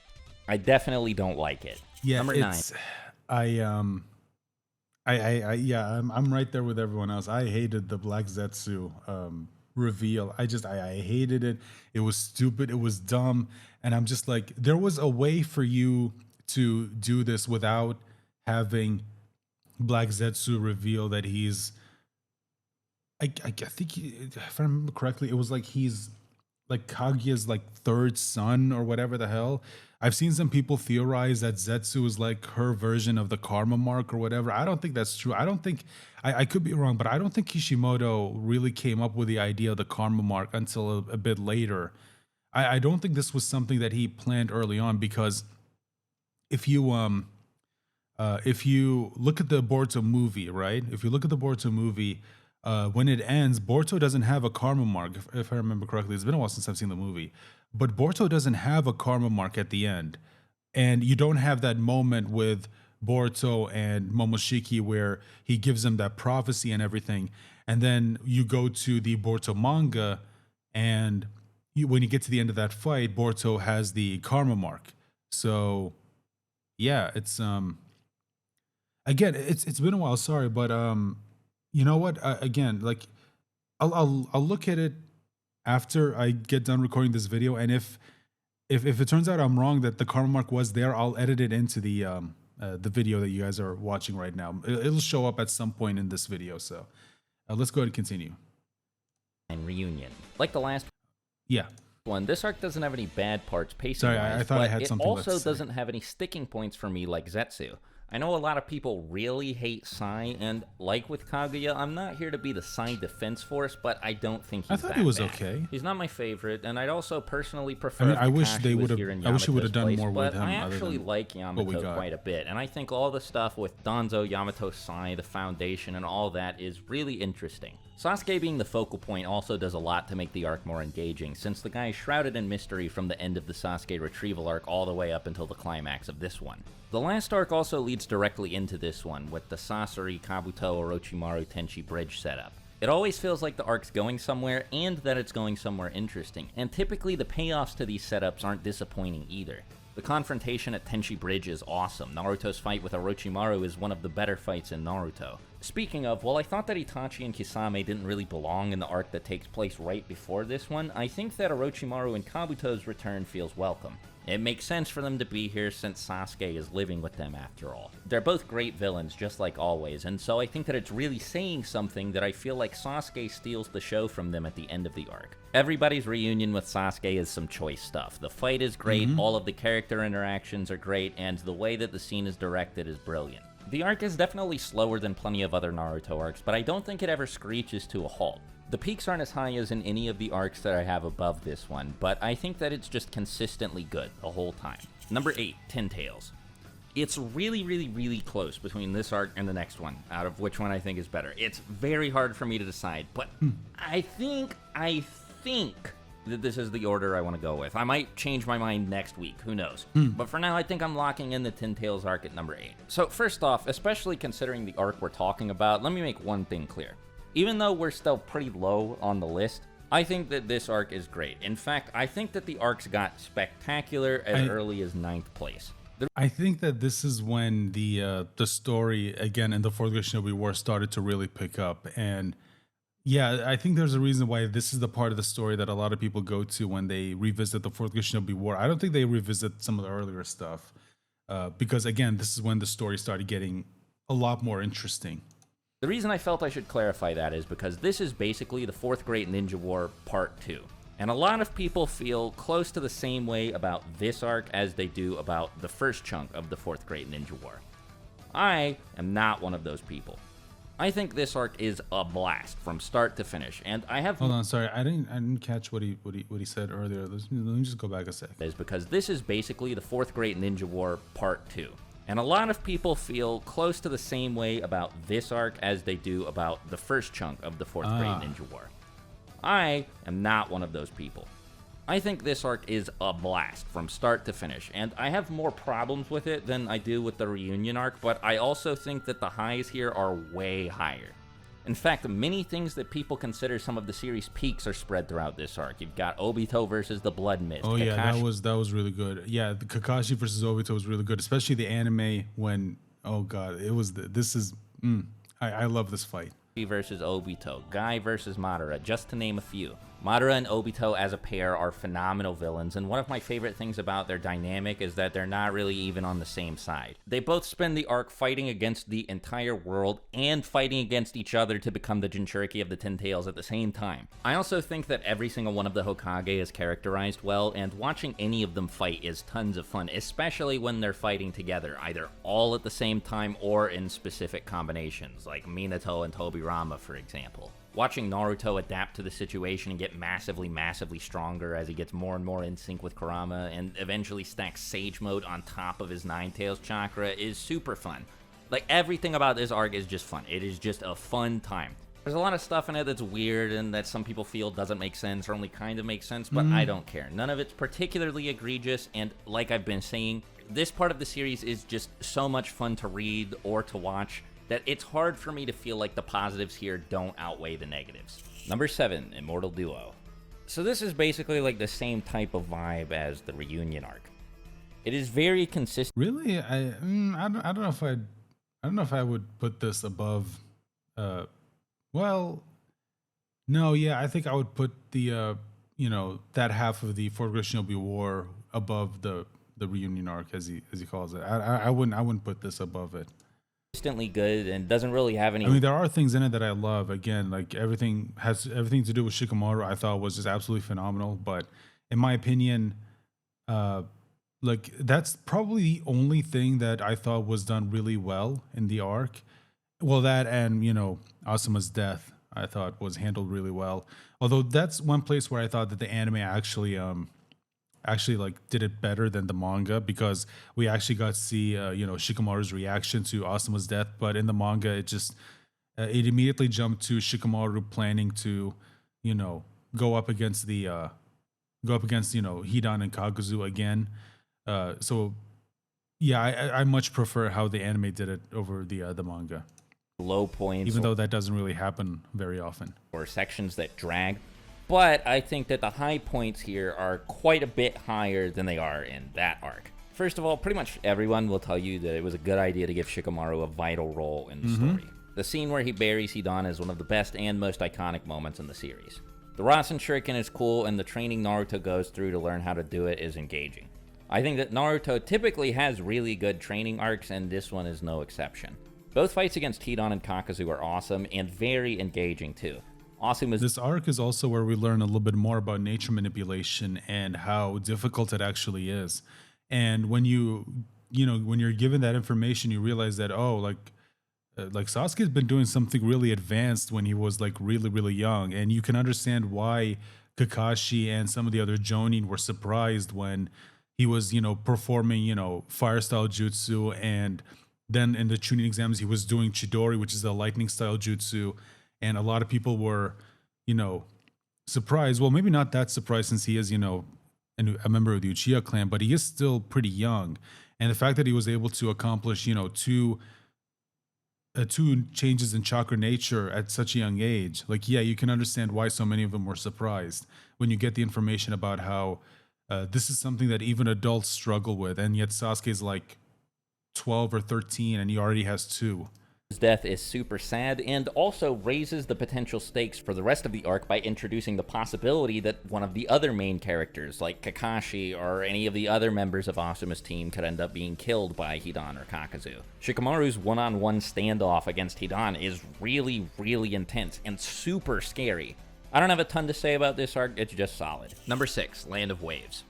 I definitely don't like it. Yeah, Number 9. I'm right there with everyone else. I hated the Black Zetsu reveal. I hated it. It was stupid. It was dumb. And I'm just like, there was a way for you to do this without having Black Zetsu reveal that he's, I think, if I remember correctly, it was like he's like Kaguya's like third son or whatever the hell. I've seen some people theorize that Zetsu is like her version of the karma mark or whatever. I don't think that's true. I don't think, I could be wrong, but I don't think Kishimoto really came up with the idea of the karma mark until a bit later. I don't think this was something that he planned early on, because if you look at the Boruto movie, right? If you look at the Boruto movie, when it ends, Boruto doesn't have a karma mark, if I remember correctly. It's been a while since I've seen the movie, but Boruto doesn't have a karma mark at the end, and you don't have that moment with Boruto and Momoshiki where he gives him that prophecy and everything, and then you go to the Boruto manga, and when you get to the end of that fight, Boruto has the karma mark. So yeah, it's again, it's been a while. Sorry, but you know what? Again, like I'll look at it after I get done recording this video, and if it turns out I'm wrong that the karma mark was there, I'll edit it into the video that you guys are watching right now. It'll show up at some point in this video. So let's go ahead and continue. And reunion, like the last Yeah. one, this arc doesn't have any bad parts pacing. Sorry, I thought I had it something left also to say. doesn't have any sticking points for me like Zetsu. I know a lot of people really hate Sai, and like with Kaguya, I'm not here to be the Sai defense force, but I don't think he's I thought that he was bad. okay. He's not my favorite, and I'd also personally prefer. I mean, if I wish Kakashi they was would've- here in I wish he would've Yamato's done place, more with but him I other actually than like what we Yamato got. quite a bit, and I think all the stuff with Danzo, Yamato, Sai, the Foundation, and all that is really interesting. Sasuke being the focal point also does a lot to make the arc more engaging, since the guy is shrouded in mystery from the end of the Sasuke Retrieval arc all the way up until the climax of this one. The last arc also leads directly into this one, with the Sasori, Kabuto, Orochimaru, Tenchi bridge setup. It always feels like the arc's going somewhere, and that it's going somewhere interesting, and typically the payoffs to these setups aren't disappointing either. The confrontation at Tenchi Bridge is awesome. Naruto's fight with Orochimaru is one of the better fights in Naruto. Speaking of, while I thought that Itachi and Kisame didn't really belong in the arc that takes place right before this one, I think that Orochimaru and Kabuto's return feels welcome. It makes sense for them to be here since Sasuke is living with them after all. They're both great villains, just like always, and so I think that it's really saying something that I feel like Sasuke steals the show from them at the end of the arc. Everybody's reunion with Sasuke is some choice stuff. The fight is great, all of the character interactions are great, and the way that the scene is directed is brilliant. The arc is definitely slower than plenty of other Naruto arcs, but I don't think it ever screeches to a halt. The peaks aren't as high as in any of the arcs that I have above this one, but I think that it's just consistently good the whole time. Number 8, Ten Tails. It's really close between this arc and the next one, out of which one I think is better. It's very hard for me to decide, but I think that this is the order I want to go with. I might change my mind next week, who knows. But for now, I think I'm locking in the Ten Tails arc at number 8. So first off, especially considering the arc we're talking about, let me make one thing clear. Even though we're still pretty low on the list, I think that this arc is great. In fact, I think that the arcs got spectacular as early as 9th place. I think that this is when the story, again, in the Fourth Great Shinobi War started to really pick up. And yeah, I think there's a reason why this is the part of the story that a lot of people go to when they revisit the Fourth Great Shinobi War. I don't think they revisit some of the earlier stuff because, again, this is when the story started getting a lot more interesting. The reason I felt I should clarify that is because this is basically the Fourth Great Ninja War Part 2. And a lot of people feel close to the same way about this arc as they do about the first chunk of the Fourth Great Ninja War. I am not one of those people. I think this arc is a blast from start to finish, and I have... Hold on, sorry, I didn't catch what he said earlier. Let me just go back a sec. Is because this is basically the Fourth Great Ninja War Part 2. And a lot of people feel close to the same way about this arc as they do about the first chunk of the Fourth Great Ninja War. I am not one of those people. I think this arc is a blast from start to finish, and I have more problems with it than I do with the reunion arc, but I also think that the highs here are way higher. In fact, many things that people consider some of the series' peaks are spread throughout this arc. You've got Obito versus the Blood Mist. Oh yeah, that was really good. Yeah, the Kakashi versus Obito was really good, especially the anime when, oh god, it was I love this fight. Versus Obito, Guy versus Madara, just to name a few. Madara and Obito as a pair are phenomenal villains, and one of my favorite things about their dynamic is that they're not really even on the same side. They both spend the arc fighting against the entire world and fighting against each other to become the Jinchuriki of the Ten Tails at the same time. I also think that every single one of the Hokage is characterized well, and watching any of them fight is tons of fun, especially when they're fighting together, either all at the same time or in specific combinations, like Minato and Tobirama, for example. Watching Naruto adapt to the situation and get massively, massively stronger as he gets more and more in sync with Kurama and eventually stacks Sage Mode on top of his Nine Tails chakra is super fun. Like, everything about this arc is just fun. It is just a fun time. There's a lot of stuff in it that's weird and that some people feel doesn't make sense or only kind of makes sense, but I don't care. None of it's particularly egregious, and like I've been saying, this part of the series is just so much fun to read or to watch that it's hard for me to feel like the positives here don't outweigh the negatives. Number 7, Immortal Duo. So this is basically like the same type of vibe as the reunion arc. It is very consistent. Really, I don't know if I would put this above. Well, no, yeah, I think I would put the that half of the Fourth Great Shinobi War above the reunion arc, as he calls it. I wouldn't put this above it. Consistently good and doesn't really have any. I mean, there are things in it that I love. Again, like everything to do with Shikamaru. I thought was just absolutely phenomenal. But in my opinion, like that's probably the only thing that I thought was done really well in the arc. Well, that and Asuma's death, I thought was handled really well. Although that's one place where I thought that the anime actually like did it better than the manga, because we actually got to see Shikamaru's reaction to Asuma's death. But in the manga, it just it immediately jumped to Shikamaru planning to go up against Hidan and Kaguzu again. So yeah, I much prefer how the anime did it over the manga. Low points, even though that doesn't really happen very often, or sections that drag. But I think that the high points here are quite a bit higher than they are in that arc. First of all, pretty much everyone will tell you that it was a good idea to give Shikamaru a vital role in the story. The scene where he buries Hidan is one of the best and most iconic moments in the series. The Rasen Shuriken is cool, and the training Naruto goes through to learn how to do it is engaging. I think that Naruto typically has really good training arcs, and this one is no exception. Both fights against Hidan and Kakuzu are awesome and very engaging too. This arc is also where we learn a little bit more about nature manipulation and how difficult it actually is. And when when you're given that information, you realize that like Sasuke's been doing something really advanced when he was like really, really young, and you can understand why Kakashi and some of the other Jonin were surprised when he was performing fire style jutsu, and then in the Chunin exams he was doing Chidori, which is a lightning style jutsu. And a lot of people were, surprised. Well, maybe not that surprised, since he is, a member of the Uchiha clan, but he is still pretty young. And the fact that he was able to accomplish, two changes in chakra nature at such a young age, like, yeah, you can understand why so many of them were surprised when you get the information about how this is something that even adults struggle with. And yet Sasuke is like 12 or 13 and he already has 2. His death is super sad, and also raises the potential stakes for the rest of the arc by introducing the possibility that one of the other main characters, like Kakashi or any of the other members of Asuma's team, could end up being killed by Hidan or Kakuzu. Shikamaru's one-on-one standoff against Hidan is really, really intense and super scary. I don't have a ton to say about this arc, it's just solid. Number 6, Land of Waves.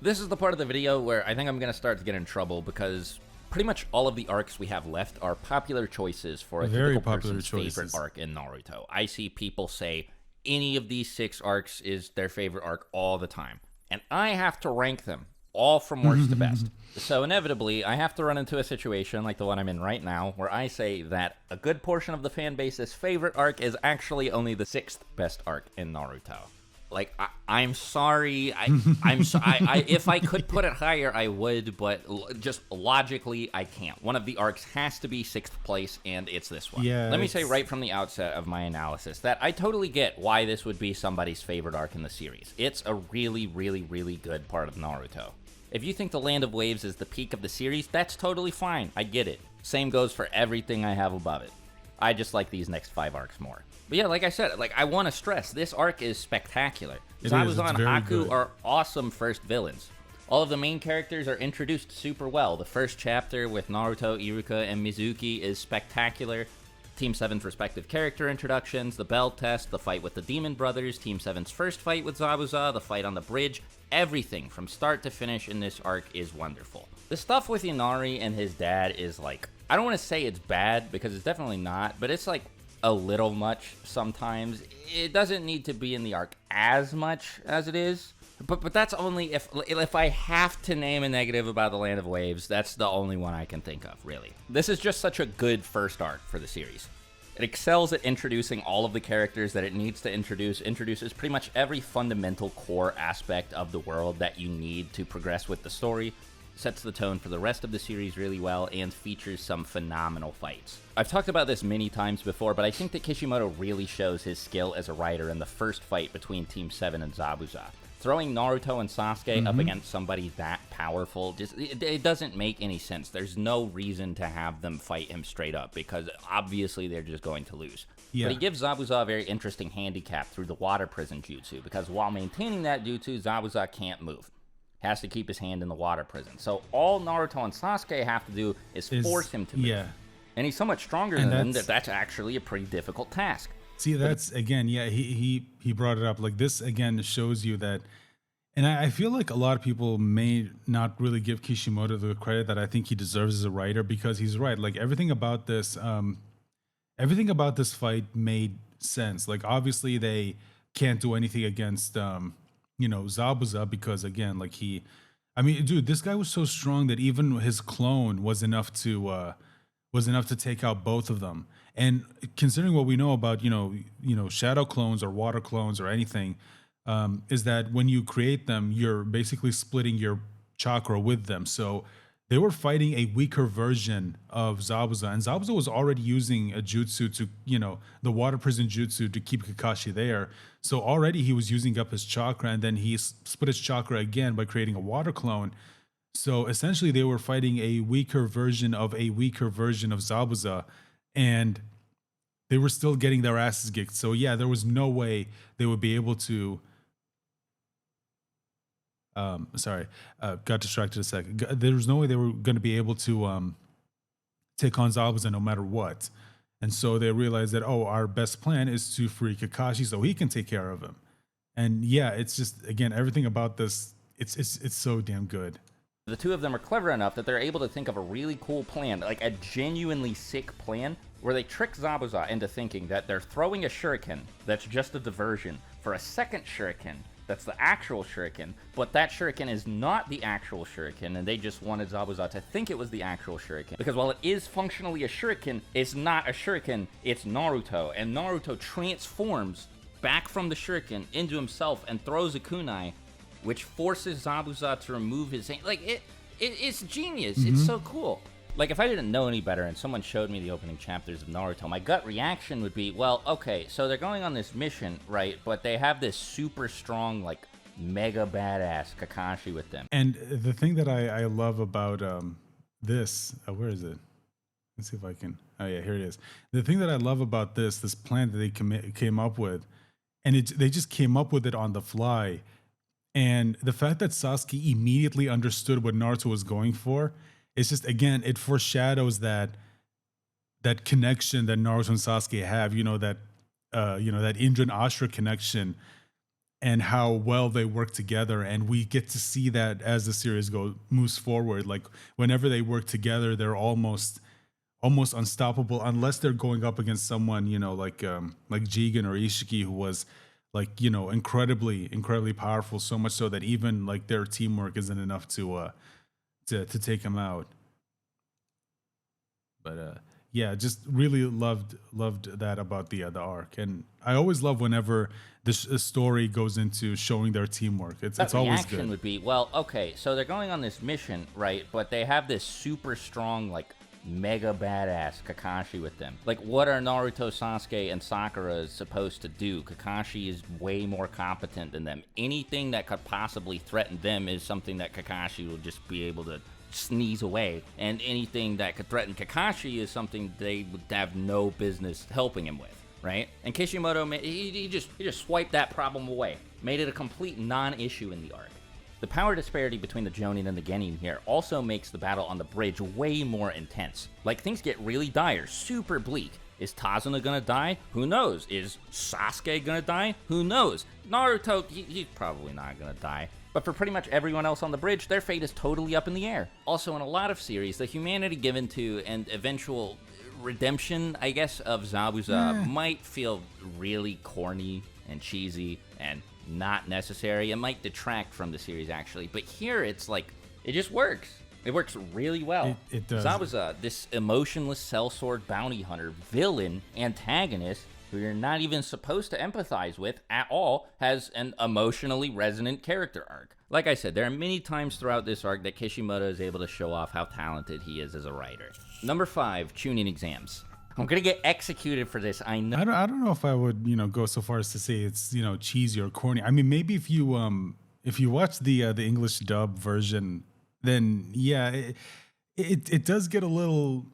This is the part of the video where I think I'm going to start to get in trouble, because pretty much all of the arcs we have left are popular choices for a typical person's favorite arc in Naruto. I see people say any of these 6 arcs is their favorite arc all the time, and I have to rank them all from worst to best. So inevitably, I have to run into a situation like the one I'm in right now, where I say that a good portion of the fan base's favorite arc is actually only the 6th best arc in Naruto. Like, I'm sorry. If I could put it higher, I would, but just logically, I can't. One of the arcs has to be 6th place, and it's this one. Yeah, Let me say right from the outset of my analysis that I totally get why this would be somebody's favorite arc in the series. It's a really, really, really good part of Naruto. If you think the Land of Waves is the peak of the series, that's totally fine. I get it. Same goes for everything I have above it. I just like these next 5 arcs more. But yeah, like I said, I want to stress, this arc is spectacular. Zabuza and Haku are awesome first villains. All of the main characters are introduced super well. The first chapter with Naruto, Iruka, and Mizuki is spectacular. Team 7's respective character introductions, the bell test, the fight with the Demon Brothers, Team 7's first fight with Zabuza, the fight on the bridge, everything from start to finish in this arc is wonderful. The stuff with Inari and his dad is I don't want to say it's bad, because it's definitely not, but it's a little much sometimes. It doesn't need to be in the arc as much as it is. But that's only if I have to name a negative about the Land of Waves, that's the only one I can think of, really. This is just such a good first arc for the series. It excels at introducing all of the characters that it needs to introduces pretty much every fundamental core aspect of the world that you need to progress with the story, sets the tone for the rest of the series really well, and features some phenomenal fights. I've talked about this many times before, but I think that Kishimoto really shows his skill as a writer in the first fight between Team 7 and Zabuza. Throwing Naruto and Sasuke up against somebody that powerful, it doesn't make any sense. There's no reason to have them fight him straight up, because obviously they're just going to lose. Yeah. But he gives Zabuza a very interesting handicap through the water prison jutsu, because while maintaining that jutsu, Zabuza can't move. Has to keep his hand in the water prison. So all Naruto and Sasuke have to do is force him to move. Yeah. And he's so much stronger than them that that's actually a pretty difficult task. See, that's, again, yeah, he brought it up. Like, this, again, shows you that, and I feel like a lot of people may not really give Kishimoto the credit that I think he deserves as a writer, because he's right. Like, everything about this fight made sense. Like, obviously, they can't do anything against, Zabuza, because, again, like, dude, this guy was so strong that even his clone was enough to take out both of them. And considering what we know about, shadow clones or water clones or anything, is that when you create them, you're basically splitting your chakra with them. So they were fighting a weaker version of Zabuza, and Zabuza was already using a jutsu to, the water prison jutsu to keep Kakashi there. So already he was using up his chakra, and then he split his chakra again by creating a water clone. So essentially they were fighting a weaker version of Zabuza, and they were still getting their asses kicked. So yeah, there was no way they would be able to. Got distracted a second. There was no way they were going to be able to take on Zabuza no matter what. And so they realized that, our best plan is to free Kakashi so he can take care of him. And yeah, it's just, again, everything about this, it's so damn good. The two of them are clever enough that they're able to think of a really cool plan, like a genuinely sick plan, where they trick Zabuza into thinking that they're throwing a shuriken that's just a diversion for a second shuriken that's the actual shuriken, but that shuriken is not the actual shuriken, and they just wanted Zabuza to think it was the actual shuriken. Because while it is functionally a shuriken, it's not a shuriken, it's Naruto, and Naruto transforms back from the shuriken into himself and throws a kunai, which forces Zabuza to remove his hand. Like, it's genius. It's so cool. Like, if I didn't know any better and someone showed me the opening chapters of Naruto, my gut reaction would be, well, okay, so they're going on this mission, right? But they have this super strong, like, mega badass Kakashi with them. And the thing that I love about this, where is it? Let's see if I can. Oh, yeah, here it is. The thing that I love about this plan that they came up with, and they just came up with it on the fly. And the fact that Sasuke immediately understood what Naruto was going for, it's just, again, it foreshadows that connection that Naruto and Sasuke have, that Indra and Ashura connection, and how well they work together. And we get to see that as the series moves forward. Like, whenever they work together, they're almost unstoppable, unless they're going up against someone, like Jigen or Ishiki, who was, like, incredibly powerful, so much so that even, like, their teamwork isn't enough to take him out. But yeah, just really loved that about the arc. And I always love whenever this story goes into showing their teamwork. It's always good. Reaction would be, well, okay, so they're going on this mission, right? But they have this super strong, like, mega badass Kakashi with them. Like, what are Naruto, Sasuke, and Sakura supposed to do? Kakashi is way more competent than them. Anything that could possibly threaten them is something that Kakashi will just be able to sneeze away, and anything that could threaten Kakashi is something they would have no business helping him with, right? And Kishimoto, he just swiped that problem away, made it a complete non-issue in the arc. The power disparity between the Jonin and the Genin here also makes the battle on the bridge way more intense. Like, things get really dire, super bleak. Is Tazuna gonna die? Who knows? Is Sasuke gonna die? Who knows? Naruto, he's probably not gonna die. But for pretty much everyone else on the bridge, their fate is totally up in the air. Also, in a lot of series, the humanity given to and eventual redemption, I guess, of Zabuza might feel really corny and cheesy and not necessary. It might detract from the series, actually. But here, it's like, it just works. It works really well. It does. Zabuza, this emotionless sellsword bounty hunter, villain, antagonist, who you're not even supposed to empathize with at all, has an emotionally resonant character arc. Like I said, there are many times throughout this arc that Kishimoto is able to show off how talented he is as a writer. Number 5, Chunin exams. I'm gonna get executed for this, I know. I don't know if I would, go so far as to say it's, cheesy or corny. I mean, maybe if you watch the English dub version, then yeah, it does get a little,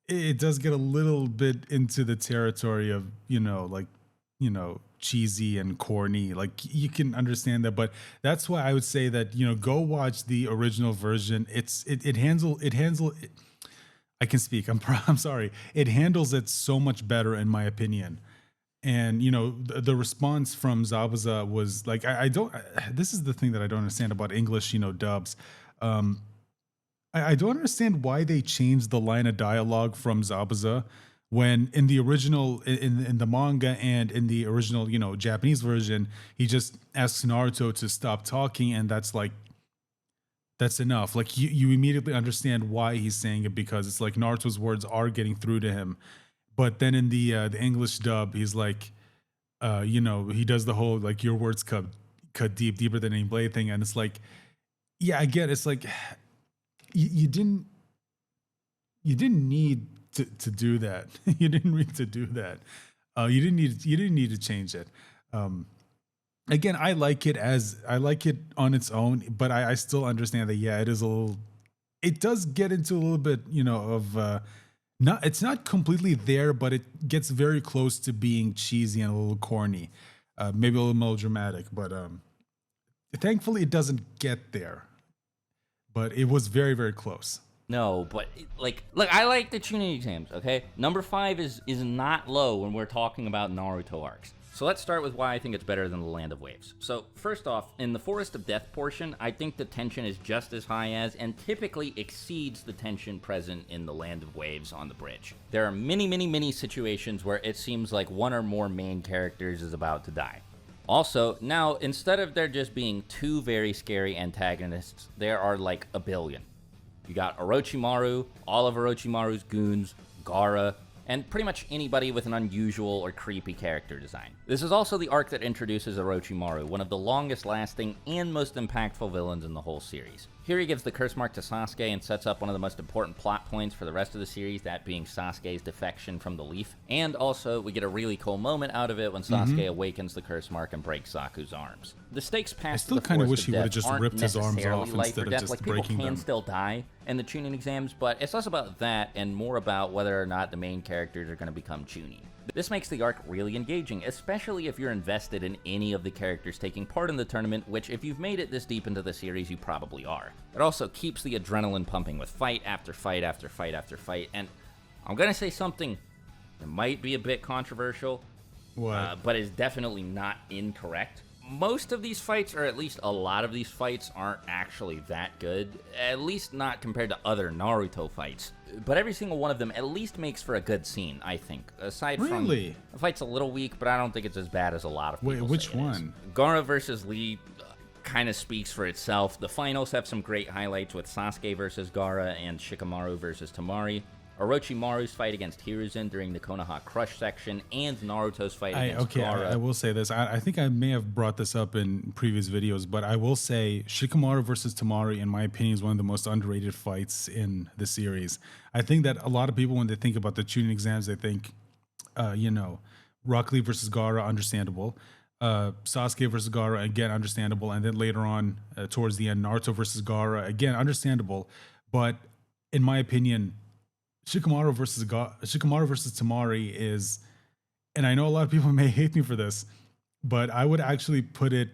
it does get a little bit into the territory of, cheesy and corny. Like, you can understand that, but that's why I would say that, go watch the original version. I can speak. I'm sorry. It handles it so much better, in my opinion. And the response from Zabuza was like, I don't. This is the thing that I don't understand about English, dubs. I don't understand why they changed the line of dialogue from Zabuza when in the original, in the manga and in the original, Japanese version, he just asks Naruto to stop talking, and that's enough. Like, you immediately understand why he's saying it, because it's like Naruto's words are getting through to him. But then in the English dub, he's like, he does the whole like, your words cut deeper than any blade thing, and it's like, yeah, I get it. It's like, you didn't need to do that. You didn't need to do that. You didn't need to change it. Again, I like it on its own, but I still understand that, yeah, it does get into a little bit, of, it's not completely there, but it gets very close to being cheesy and a little corny, maybe a little melodramatic, but thankfully it doesn't get there, but it was very, very close. No, but look, I like the Chunin exams, okay? Number 5 is not low when we're talking about Naruto arcs. So let's start with why I think it's better than the Land of Waves. So first off, in the Forest of Death portion, I think the tension is just as high as, and typically exceeds, the tension present in the Land of Waves on the bridge. There are many, many, many situations where it seems like one or more main characters is about to die. Also, now, instead of there just being 2 very scary antagonists, there are like a billion. You got Orochimaru, all of Orochimaru's goons, Gaara, and pretty much anybody with an unusual or creepy character design. This is also the arc that introduces Orochimaru, one of the longest lasting and most impactful villains in the whole series. Here he gives the curse mark to Sasuke and sets up one of the most important plot points for the rest of the series, that being Sasuke's defection from the Leaf. And also, we get a really cool moment out of it when Sasuke awakens the curse mark and breaks Saku's arms. The stakes past the kind of wish Forest he of would have Death just aren't ripped his arms necessarily off life instead or of death. just Like, people breaking can them. still die in the Chunin exams, but it's less about that and more about whether or not the main characters are going to become Chunin. This makes the arc really engaging, especially if you're invested in any of the characters taking part in the tournament, which, if you've made it this deep into the series, you probably are. It also keeps the adrenaline pumping with fight after fight after fight after fight, and I'm gonna say something that might be a bit controversial, but is definitely not incorrect. Most of these fights, or at least a lot of these fights, aren't actually that good, at least not compared to other Naruto fights. But every single one of them at least makes for a good scene, I think. Aside from the fight's a little weak, but I don't think it's as bad as a lot of people say which it one? Is. Gaara versus Lee kind of speaks for itself. The finals have some great highlights with Sasuke versus Gaara and Shikamaru versus Tamari. Orochimaru's fight against Hiruzen during the Konoha Crush section, and Naruto's fight against Gaara. I will say this. I think I may have brought this up in previous videos, but I will say Shikamaru versus Tamari, in my opinion, is one of the most underrated fights in the series. I think that a lot of people, when they think about the Chunin exams, they think, Rock Lee versus Gaara, understandable. Sasuke versus Gaara, again, understandable. And then later on, towards the end, Naruto versus Gaara, again, understandable. But in my opinion, Shikamaru versus Tamari is, and I know a lot of people may hate me for this, but I would actually put it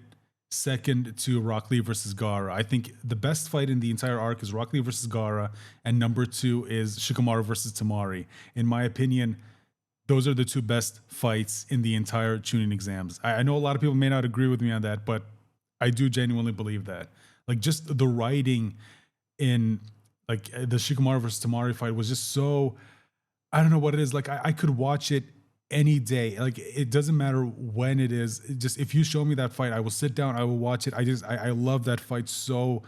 second to Rock Lee versus Gaara. I think the best fight in the entire arc is Rock Lee versus Gaara, and number 2 is Shikamaru versus Tamari. In my opinion, those are the 2 best fights in the entire Chunin exams. I know a lot of people may not agree with me on that, but I do genuinely believe that. Like, just the writing in, like, the Shikamaru versus Tamari fight was just so I don't know what it is. Like I could watch it any day. Like it doesn't matter when it is. It just if you show me that fight, I will sit down. I will watch it. I love that fight so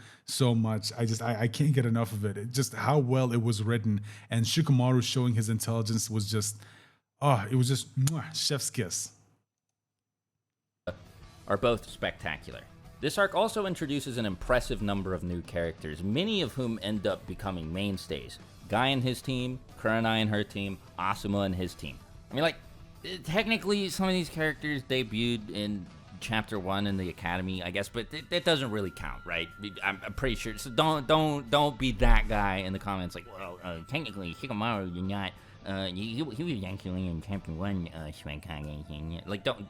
much. I can't get enough of it. It just how well it was written, and Shikamaru showing his intelligence was just it was just chef's kiss. Are both spectacular. This arc also introduces an impressive number of new characters, many of whom end up becoming mainstays. Guy and his team, Kurenai and her team, Asuma and his team. I mean, like, technically some of these characters debuted in Chapter 1 in the Academy, I guess, but that doesn't really count, right? I'm pretty sure. So don't be that guy in the comments like, well, technically, Shikamaru, you're not, he was actually in Chapter 1, Kage. Like, don't,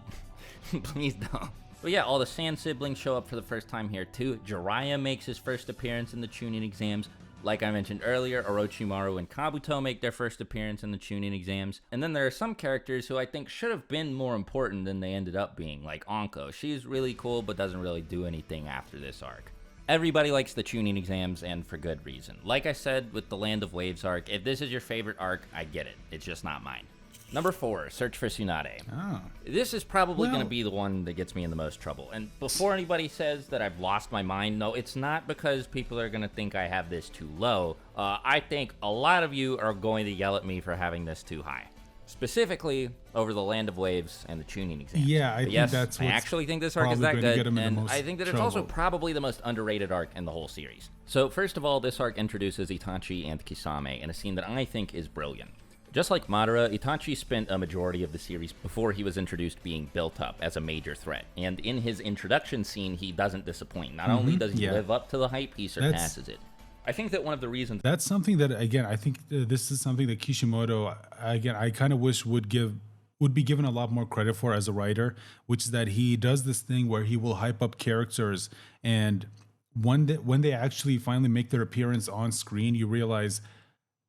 please don't. But yeah, all the Sand siblings show up for the first time here too. Jiraiya makes his first appearance in the Chunin exams. Like I mentioned earlier, Orochimaru and Kabuto make their first appearance in the Chunin exams. And then there are some characters who I think should have been more important than they ended up being, like Anko. She's really cool, but doesn't really do anything after this arc. Everybody likes the Chunin exams, and for good reason. Like I said with the Land of Waves arc, if this is your favorite arc, I get it. It's just not mine. Number 4, Search for Tsunade. Oh. This is probably going to be the one that gets me in the most trouble. And before anybody says that I've lost my mind, no, it's not because people are going to think I have this too low. I think a lot of you are going to yell at me for having this too high. Specifically, over the Land of Waves and the Chunin exams. Yeah, I think that's I actually think this arc is that good, and I think that it's also trouble. probably the most underrated arc in the whole series. So first of all, this arc introduces Itachi and Kisame in a scene that I think is brilliant. Just like Madara, Itachi spent a majority of the series before he was introduced being built up as a major threat, and in his introduction scene, he doesn't disappoint. Not only does he live up to the hype, he surpasses it. I think that one of the reasons... That's something that, again, I think this is something that Kishimoto, again, I kind of wish would be given a lot more credit for as a writer, which is that he does this thing where he will hype up characters, and when they actually finally make their appearance on screen, you realize,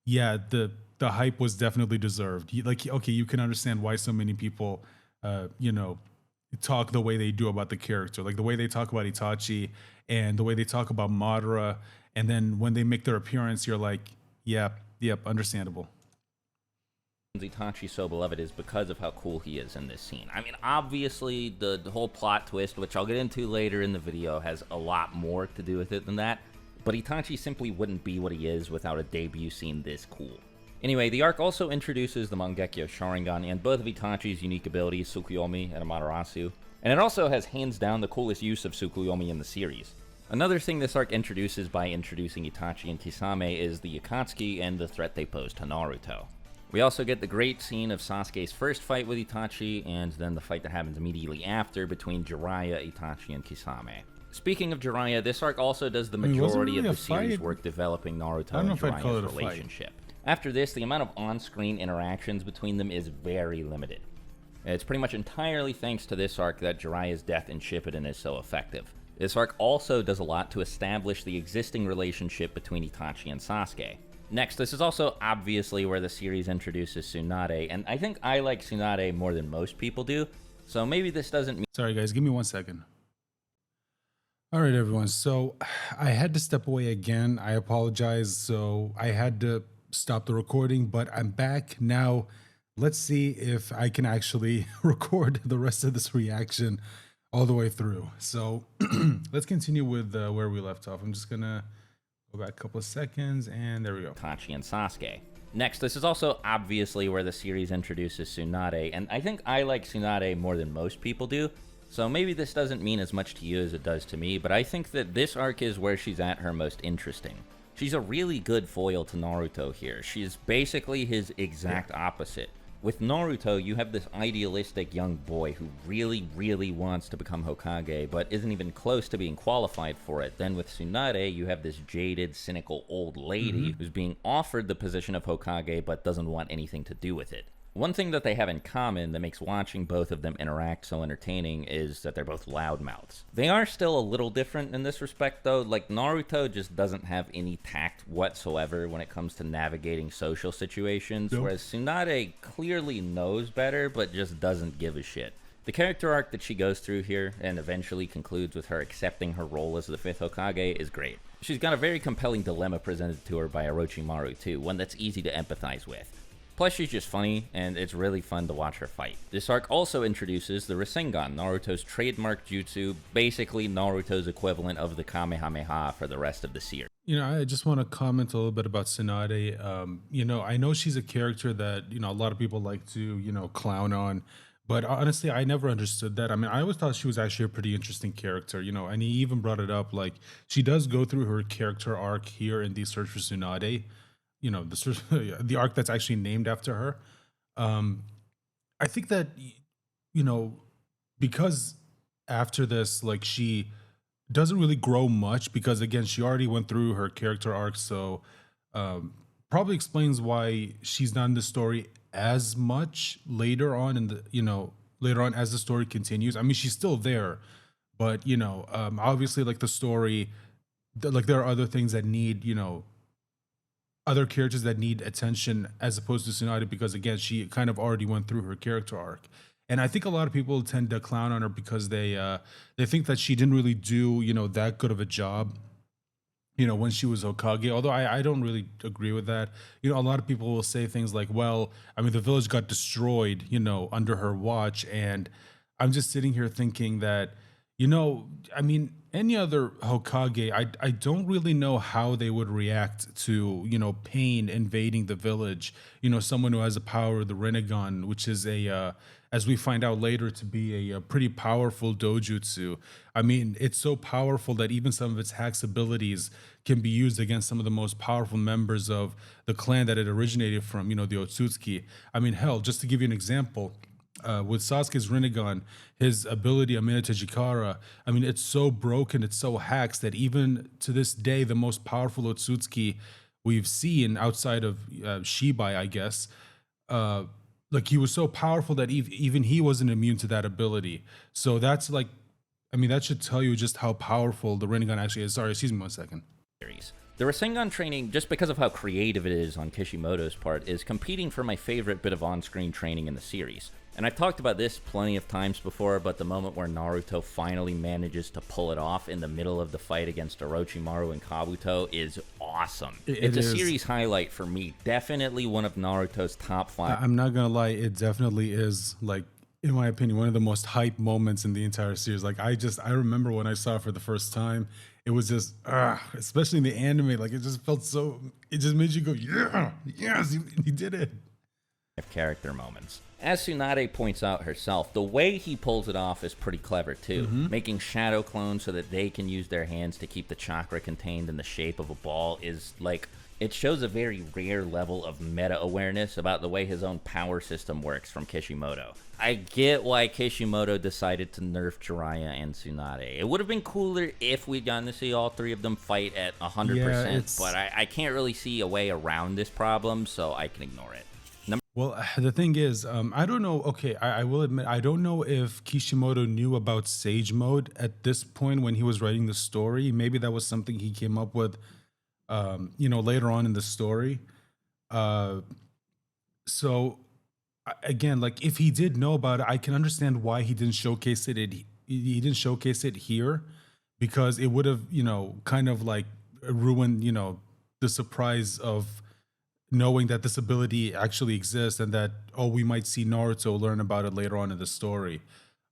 yeah, the hype was definitely deserved. Like, okay, you can understand why so many people, talk the way they do about the character, like the way they talk about Itachi and the way they talk about Madara. And then when they make their appearance, you're like, yep, understandable. Itachi so beloved is because of how cool he is in this scene. I mean, obviously, the whole plot twist, which I'll get into later in the video, has a lot more to do with it than that. But Itachi simply wouldn't be what he is without a debut scene this cool. Anyway, the arc also introduces the Mangekyo Sharingan and both of Itachi's unique abilities, Tsukuyomi and Amaterasu, and it also has hands down the coolest use of Tsukuyomi in the series. Another thing this arc introduces by introducing Itachi and Kisame is the Akatsuki and the threat they pose to Naruto. We also get the great scene of Sasuke's first fight with Itachi, and then the fight that happens immediately after between Jiraiya, Itachi, and Kisame. Speaking of Jiraiya, this arc also does the majority of the series work developing Naruto and Jiraiya's relationship. After this, the amount of on-screen interactions between them is very limited. It's pretty much entirely thanks to this arc that Jiraiya's death in Shippuden is so effective. This arc also does a lot to establish the existing relationship between Itachi and Sasuke. Next, this is also obviously where the series introduces Tsunade, and I think I like Tsunade more than most people do, so maybe this doesn't mean... Sorry guys, give me 1 second. All right, everyone, so I had to step away again. I apologize, so I had to stop the recording, but I'm back now. Let's see if I can actually record the rest of this reaction all the way through. So let's continue with where we left off. I'm just gonna go back a couple of seconds, and there we go. Itachi and Sasuke. Next, this is also obviously where the series introduces Tsunade, and I think I like Tsunade more than most people do, so maybe this doesn't mean as much to you as it does to me, but I think that this arc is where she's at her most interesting. She's a really good foil to Naruto here. She's basically his exact opposite. With Naruto, you have this idealistic young boy who really, really wants to become Hokage, but isn't even close to being qualified for it. Then with Tsunade, you have this jaded, cynical old lady who's being offered the position of Hokage, but doesn't want anything to do with it. One thing that they have in common that makes watching both of them interact so entertaining is that they're both loudmouths. They are still a little different in this respect though, like Naruto just doesn't have any tact whatsoever when it comes to navigating social situations, whereas Tsunade clearly knows better but just doesn't give a shit. The character arc that she goes through here and eventually concludes with her accepting her role as the 5th Hokage is great. She's got a very compelling dilemma presented to her by Orochimaru too, one that's easy to empathize with. Plus, she's just funny, and it's really fun to watch her fight. This arc also introduces the Rasengan, Naruto's trademark jutsu, basically Naruto's equivalent of the Kamehameha for the rest of the series. I just want to comment a little bit about Tsunade. I know she's a character that, a lot of people like to, clown on. But honestly, I never understood that. I mean, I always thought she was actually a pretty interesting character, and he even brought it up. Like, she does go through her character arc here in the Search for Tsunade, the arc that's actually named after her. I think that, you know, because after this, like, she doesn't really grow much because, again, she already went through her character arc. So, probably explains why she's not in the story as much later on later on as the story continues. I mean, she's still there, but, obviously, like, the story, like, there are other things that need, other characters that need attention as opposed to Tsunade because, again, she kind of already went through her character arc. And I think a lot of people tend to clown on her because they think that she didn't really do, that good of a job, when she was Hokage. Although I don't really agree with that. A lot of people will say things like, well, I mean, the village got destroyed, under her watch. And I'm just sitting here thinking that, I mean, any other Hokage, I don't really know how they would react to, Pain invading the village. Someone who has the power of the Rinnegan, which is as we find out later, to be a pretty powerful dojutsu. I mean, it's so powerful that even some of its hacks abilities can be used against some of the most powerful members of the clan that it originated from, the Otsutsuki. I mean, hell, just to give you an example, with Sasuke's Rinnegan, his ability Aminata Jikara, I mean, it's so broken, it's so hacks that even to this day, the most powerful Otsutsuki we've seen outside of Shibai, I guess, like, he was so powerful that even he wasn't immune to that ability. So that's like, I mean, that should tell you just how powerful the Rinnegan actually is. Sorry, excuse me 1 second. The Rasengan training, just because of how creative it is on Kishimoto's part, is competing for my favorite bit of on-screen training in the series. And I've talked about this plenty of times before, but the moment where Naruto finally manages to pull it off in the middle of the fight against Orochimaru and Kabuto is awesome. It's a series highlight for me. Definitely one of Naruto's top 5. I'm not gonna lie, it definitely is, like, in my opinion, one of the most hype moments in the entire series. Like, I remember when I saw it for the first time, it was just, especially in the anime, like, it just felt so, it just made you go, yeah, yes, he did it. Character moments. As Tsunade points out herself, the way he pulls it off is pretty clever too, making shadow clones so that they can use their hands to keep the chakra contained in the shape of a ball is like, it shows a very rare level of meta-awareness about the way his own power system works from Kishimoto. I get why Kishimoto decided to nerf Jiraiya and Tsunade. It would have been cooler if we'd gotten to see all three of them fight at 100%, but I can't really see a way around this problem, so I can ignore it. Well, the thing is, I don't know. Okay, I will admit, I don't know if Kishimoto knew about Sage Mode at this point when he was writing the story. Maybe that was something he came up with, later on in the story. So, again, like, if he did know about it, I can understand why he didn't showcase it. He didn't showcase it here because it would have, kind of like ruined, the surprise of knowing that this ability actually exists and that, we might see Naruto learn about it later on in the story.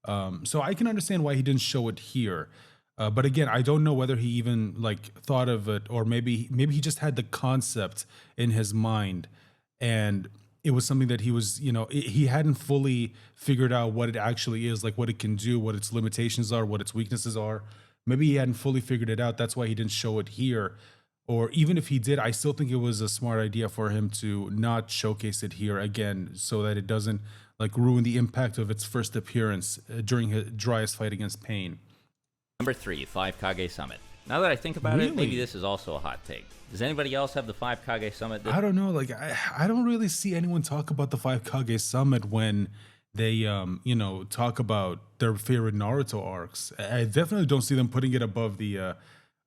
So I can understand why he didn't show it here. But again, I don't know whether he even, like, thought of it, or maybe he just had the concept in his mind and it was something that he was, he hadn't fully figured out what it actually is, like what it can do, what its limitations are, what its weaknesses are. Maybe he hadn't fully figured it out. That's why he didn't show it here. Or even if he did, I still think it was a smart idea for him to not showcase it here again, so that it doesn't, like, ruin the impact of its first appearance during his Jiraiya's fight against Pain. Number 3, 5 Kage Summit. Now that I think about it, maybe this is also a hot take. Does anybody else have the 5 Kage Summit? I don't know. Like, I don't really see anyone talk about the 5 Kage Summit when they, talk about their favorite Naruto arcs. I definitely don't see them putting it above the,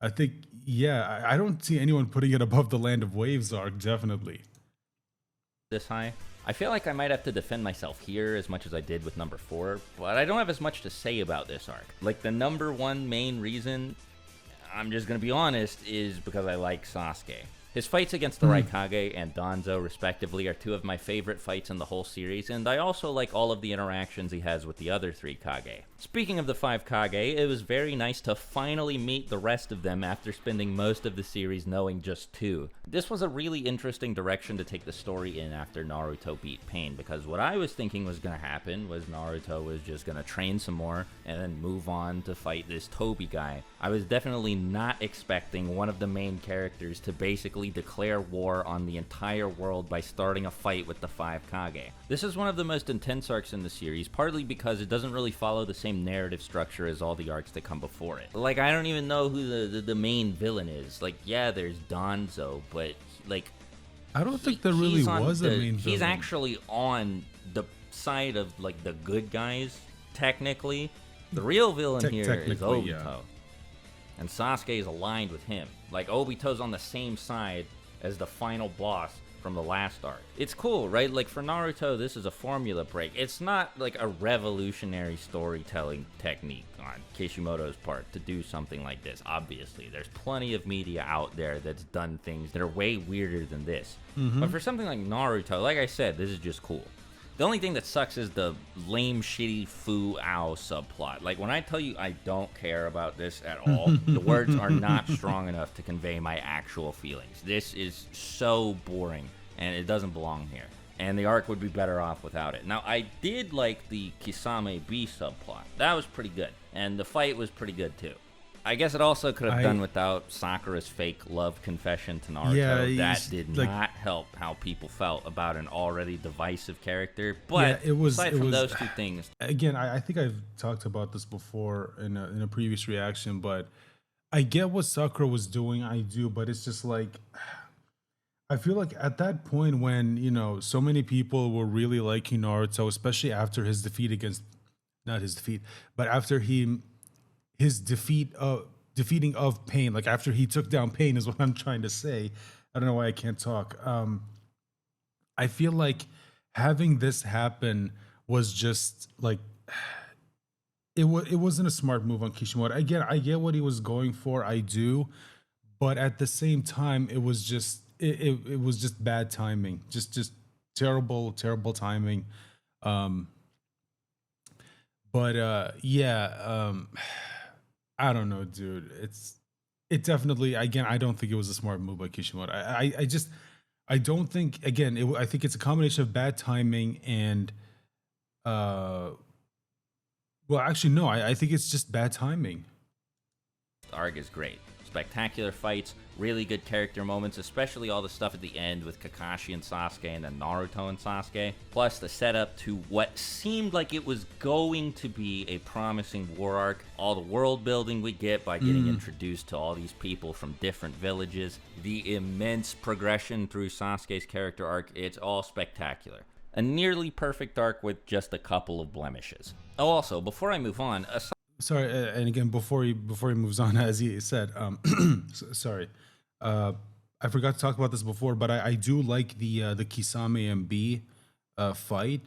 I think, yeah, I don't see anyone putting it above the Land of Waves arc, definitely. This high? I feel like I might have to defend myself here as much as I did with number 4, but I don't have as much to say about this arc. Like, the number one main reason, I'm just going to be honest, is because I like Sasuke. His fights against the Raikage and Danzo, respectively, are two of my favorite fights in the whole series, and I also like all of the interactions he has with the other 3 Kage. Speaking of the 5 Kage, it was very nice to finally meet the rest of them after spending most of the series knowing just 2. This was a really interesting direction to take the story in after Naruto beat Pain, because what I was thinking was going to happen was Naruto was just going to train some more and then move on to fight this Toby guy. I was definitely not expecting one of the main characters to basically declare war on the entire world by starting a fight with the 5 Kage. This is one of the most intense arcs in the series, partly because it doesn't really follow the same narrative structure as all the arcs that come before it. Like, I don't even know who the main villain is. Like, yeah, there's Danzo, but, like... I don't think there really was a main villain. He's actually on the side of, like, the good guys, technically. The real villain here is Obito. Yeah. And Sasuke is aligned with him. Like, Obito's on the same side as the final boss from the last arc. It's cool, right? Like, for Naruto, this is a formula break. It's not, like, a revolutionary storytelling technique on Kishimoto's part to do something like this, obviously. There's plenty of media out there that's done things that are way weirder than this. But for something like Naruto, like I said, this is just cool. The only thing that sucks is the lame, shitty Fu Ao subplot. Like, when I tell you I don't care about this at all, the words are not strong enough to convey my actual feelings. This is so boring, and it doesn't belong here. And the arc would be better off without it. Now, I did like the Kisame B subplot. That was pretty good. And the fight was pretty good, too. I guess it also could have done without Sakura's fake love confession to Naruto. Yeah, that did not help how people felt about an already divisive character. But aside from those 2 things... Again, I think I've talked about this before in a previous reaction, but I get what Sakura was doing, I do, but it's just like... I feel like at that point when, you know, so many people were really liking Naruto, especially after his defeat against... Not his defeat, but after his defeating of Pain, like after he took down Pain is what I'm trying to say. I don't know why I can't talk. I feel like having this happen was just like it wasn't a smart move on Kishimoto. Again, I get what he was going for, I do, but at the same time, it was just it was just bad timing, just terrible timing. I don't know, dude. It definitely, again, I don't think it was a smart move by Kishimoto. I don't think, again, I think it's a combination of bad timing and, well, actually, no, I think it's just bad timing. The arc is great. Spectacular fights, really good character moments, especially all the stuff at the end with Kakashi and Sasuke and then Naruto and Sasuke. Plus the setup to what seemed like it was going to be a promising war arc. All the world building we get by getting introduced to all these people from different villages. The immense progression through Sasuke's character arc, it's all spectacular. A nearly perfect arc with just a couple of blemishes. Oh, also, before I move on, sorry, and again, before he moves on, as he said, sorry, I forgot to talk about this before, but I do like the Kisame and B fight.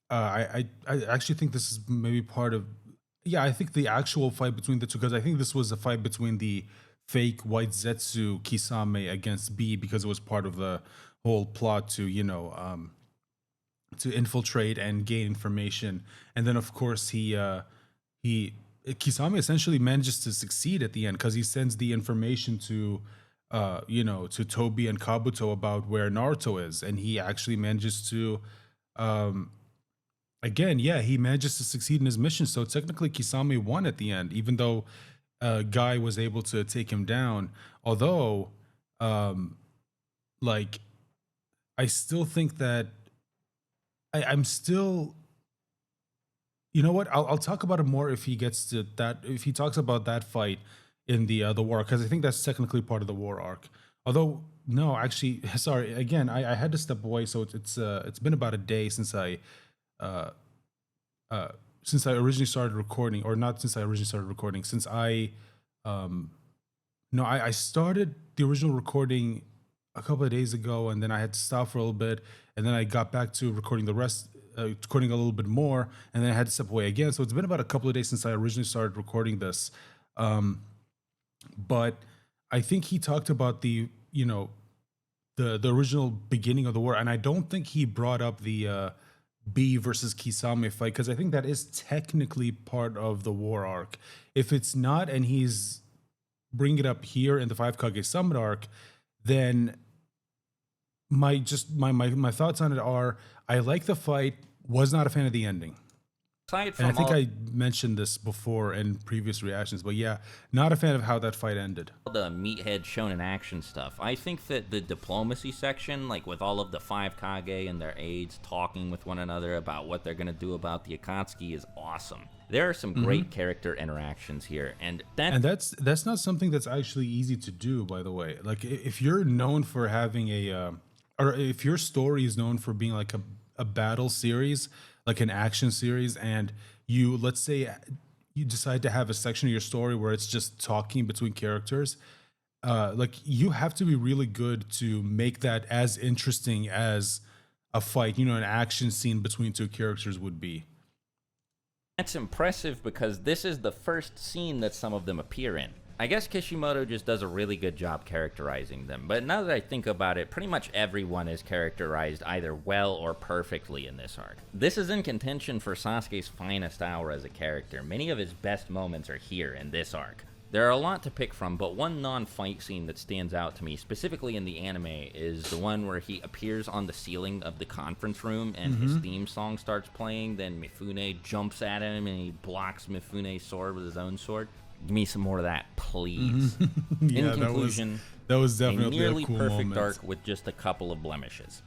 I actually think this is maybe part of, I think the actual fight between the two, because I think this was a fight between the fake White Zetsu Kisame against B, because it was part of the whole plot to, you know, to infiltrate and gain information, and then of course Kisame essentially manages to succeed at the end because he sends the information to, to Tobi and Kabuto about where Naruto is, and he actually manages to, he manages to succeed in his mission. So technically, Kisame won at the end, even though Guy was able to take him down. Although, I still think that I'm still. You know what? I'll talk about it more if he gets to that. If he talks about that fight in the war arc, because I think that's technically part of the war arc. Although no, actually, sorry. Again, I had to step away, so it's been about a day since I originally started recording, or not since I originally started recording. Since I started the original recording a couple of days ago, and then I had to stop for a little bit, and then I got back to recording the rest. Recording a little bit more, and then I had to step away again. So it's been about a couple of days since I originally started recording this. But I think he talked about the, the original beginning of the war, and I don't think he brought up the B versus Kisame fight because I think that is technically part of the war arc. If it's not, and he's bring it up here in the Five Kage Summit arc, then my thoughts on it are I like the fight, was not a fan of the ending. Aside And I from think all I mentioned this before in previous reactions, but yeah, not a fan of how that fight ended. the meathead shonen action stuff, I think that the diplomacy section, like with all of the five Kage and their aides talking with one another about what they're going to do about the Akatsuki, is awesome. There are some great character interactions here, and That's not something that's actually easy to do, by the way. Like if you're known for having or if your story is known for being like a battle series, like an action series, and you, let's say you decide to have a section of your story where it's just talking between characters, like you have to be really good to make that as interesting as a fight, an action scene between two characters would be. that's impressive because this is the first scene that some of them appear in. I guess Kishimoto just does a really good job characterizing them, but now that I think about it, pretty much everyone is characterized either well or perfectly in this arc. This is in contention for Sasuke's finest hour as a character. Many of his best moments are here in this arc. There are a lot to pick from, but one non-fight scene that stands out to me, specifically in the anime, is the one where he appears on the ceiling of the conference room and his theme song starts playing, then Mifune jumps at him and he blocks Mifune's sword with his own sword. Give me some more of that, please. Yeah, In conclusion, that was definitely a nearly cool perfect moment. arc with just a couple of blemishes.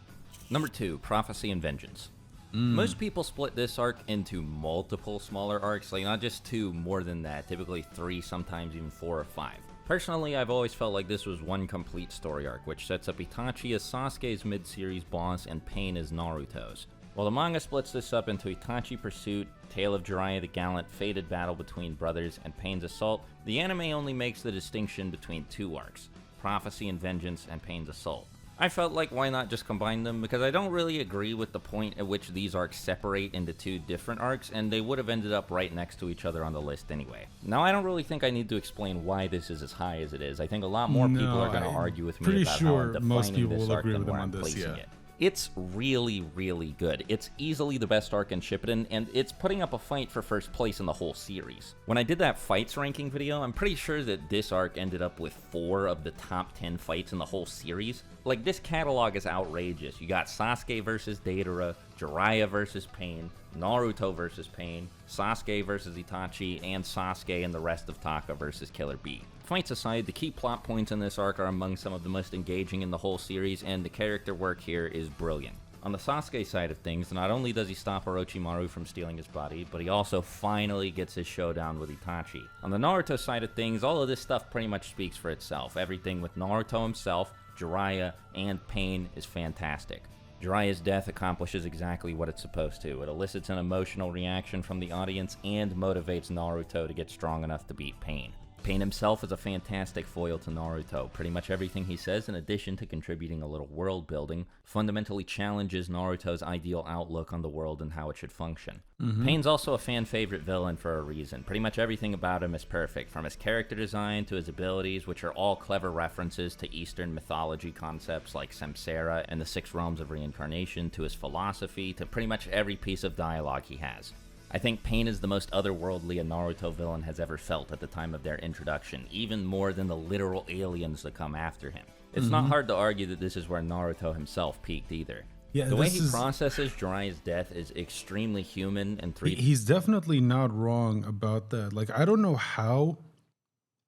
Number 2, Prophecy and Vengeance. Most people split this arc into multiple smaller arcs, like not just 2, more than that, typically 3, sometimes even 4 or 5. Personally, I've always felt like this was one complete story arc, which sets up Itachi as Sasuke's mid-series boss and Pain as Naruto's. While the manga splits this up into Itachi Pursuit, Tale of Jiraiya the Gallant, fated battle between brothers, and Pain's Assault, the anime only makes the distinction between 2 arcs, Prophecy and Vengeance and Pain's Assault. I felt like why not just combine them, because I don't really agree with the point at which these arcs separate into 2 different arcs, and they would have ended up right next to each other on the list anyway. Now, I don't really think I need to explain why this is as high as it is. I think a lot more people are going to argue with me about how I'm most defining people this will arc agree than with them where on I'm this, placing yeah. it. It's really, really good. It's easily the best arc in Shippuden, and it's putting up a fight for first place in the whole series. When I did that fights ranking video, I'm pretty sure that this arc ended up with 4 of the top 10 fights in the whole series. Like, this catalog is outrageous. You got Sasuke versus Deidara, Jiraiya versus Pain, Naruto versus Pain, Sasuke versus Itachi, and Sasuke and the rest of Taka versus Killer Bee. Fights aside, the key plot points in this arc are among some of the most engaging in the whole series, and the character work here is brilliant. On the Sasuke side of things, not only does he stop Orochimaru from stealing his body, but he also finally gets his showdown with Itachi. On the Naruto side of things, all of this stuff pretty much speaks for itself. Everything with Naruto himself, Jiraiya, and Pain is fantastic. Jiraiya's death accomplishes exactly what it's supposed to. It elicits an emotional reaction from the audience and motivates Naruto to get strong enough to beat Pain. Pain himself is a fantastic foil to Naruto. Pretty much everything he says, in addition to contributing a little world building, fundamentally challenges Naruto's ideal outlook on the world and how it should function. Pain's also a fan favorite villain for a reason. Pretty much everything about him is perfect, from his character design to his abilities, which are all clever references to Eastern mythology concepts like Samsara and the 6 realms of reincarnation, to his philosophy, to pretty much every piece of dialogue he has. I think Pain is the most otherworldly a Naruto villain has ever felt at the time of their introduction, even more than the literal aliens that come after him. It's not hard to argue that this is where Naruto himself peaked either. Yeah, the way he processes Jiraiya's death is extremely human and He's definitely not wrong about that. Like, I don't know how.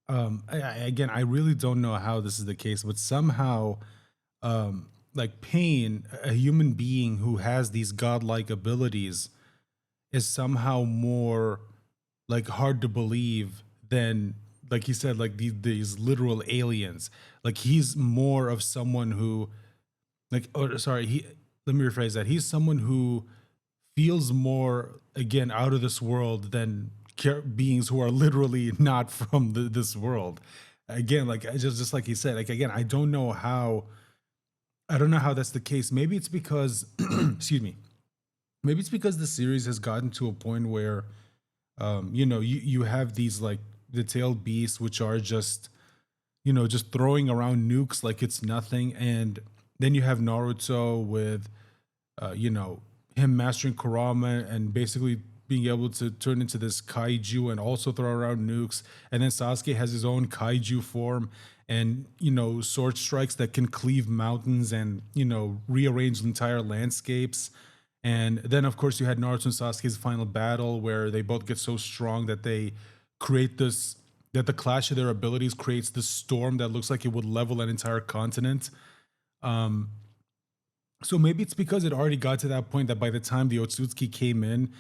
Again, I really don't know how this is the case, but somehow, like Pain, a human being who has these godlike abilities, is somehow more like hard to believe than, like you said, like these literal aliens. Like he's more of someone who, like, oh, sorry, let me rephrase that. He's someone who feels more, again, out of this world than beings who are literally not from this world. Again, like just like he said, like, again, I don't know how that's the case. Maybe it's because, excuse me. Maybe it's because the series has gotten to a point where, you have these like the tailed beasts, which are just, just throwing around nukes like it's nothing. And Then you have Naruto with, you know, him mastering Kurama and basically being able to turn into this kaiju and also throw around nukes. And then Sasuke has his own kaiju form and, you know, sword strikes that can cleave mountains and, you know, rearrange entire landscapes. And then, of course, you had Naruto and Sasuke's final battle where they both get so strong that they create this, that the clash of their abilities creates this storm that looks like it would level an entire continent. Um, so maybe it's because it already got to that point that by the time the Otsutsuki came in,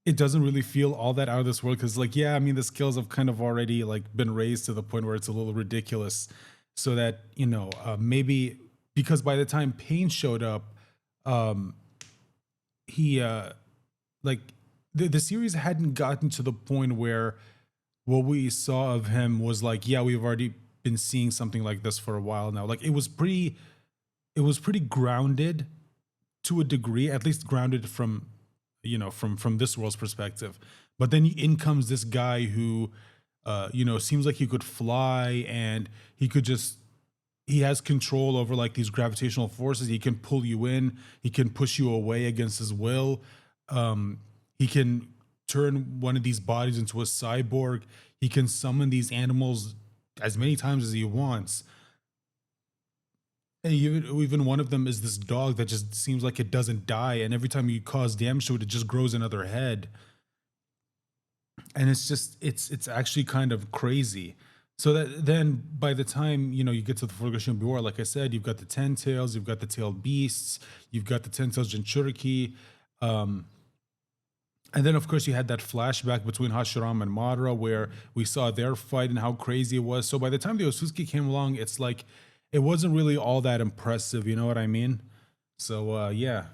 it doesn't really feel all that out of this world. Because, like, yeah, I mean, the skills have kind of already like been raised to the point where it's a little ridiculous. So that, you know, maybe because by the time Pain showed up, um, he like the series hadn't gotten to the point where what we saw of him was like, yeah, we've already been seeing something like this for a while now. Like it was pretty grounded to a degree, at least grounded from, you know, from this world's perspective. But then in comes this guy who, you know, seems like he could fly and he could just he has control over like these gravitational forces. He can pull you in, he can push you away against his will. He can turn one of these bodies into a cyborg. He can summon these animals as many times as he wants. And even one of them is this dog that just seems like it doesn't die, and every time you cause damage to it, it just grows another head. And it's just it's actually kind of crazy. So that then by the time, you know, you get to the Full War, like I said, you've got the Ten Tails, you've got the Tailed Beasts, you've got the Ten Tails Jinchuriki, um, and then of course you had that flashback between Hashirama and Madara where we saw their fight and how crazy it was. So by the time the Otsutsuki came along, it's like it wasn't really all that impressive. You know what I mean? So yeah.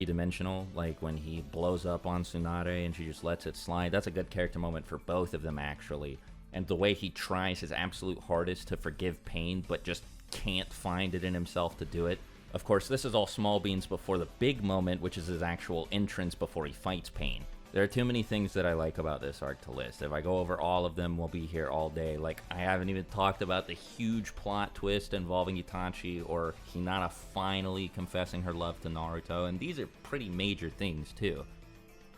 Dimensional, like when he blows up on Tsunade and she just lets it slide. That's a good character moment for both of them, actually. And the way he tries his absolute hardest to forgive Pain, but just can't find it in himself to do it. Of course, this is all small beans before the big moment, which is his actual entrance before he fights Pain. There are too many things that I like about this arc to list. If I go over all of them, we'll be here all day. Like, I haven't even talked about the huge plot twist involving Itachi or Hinata finally confessing her love to Naruto, and these are pretty major things, too.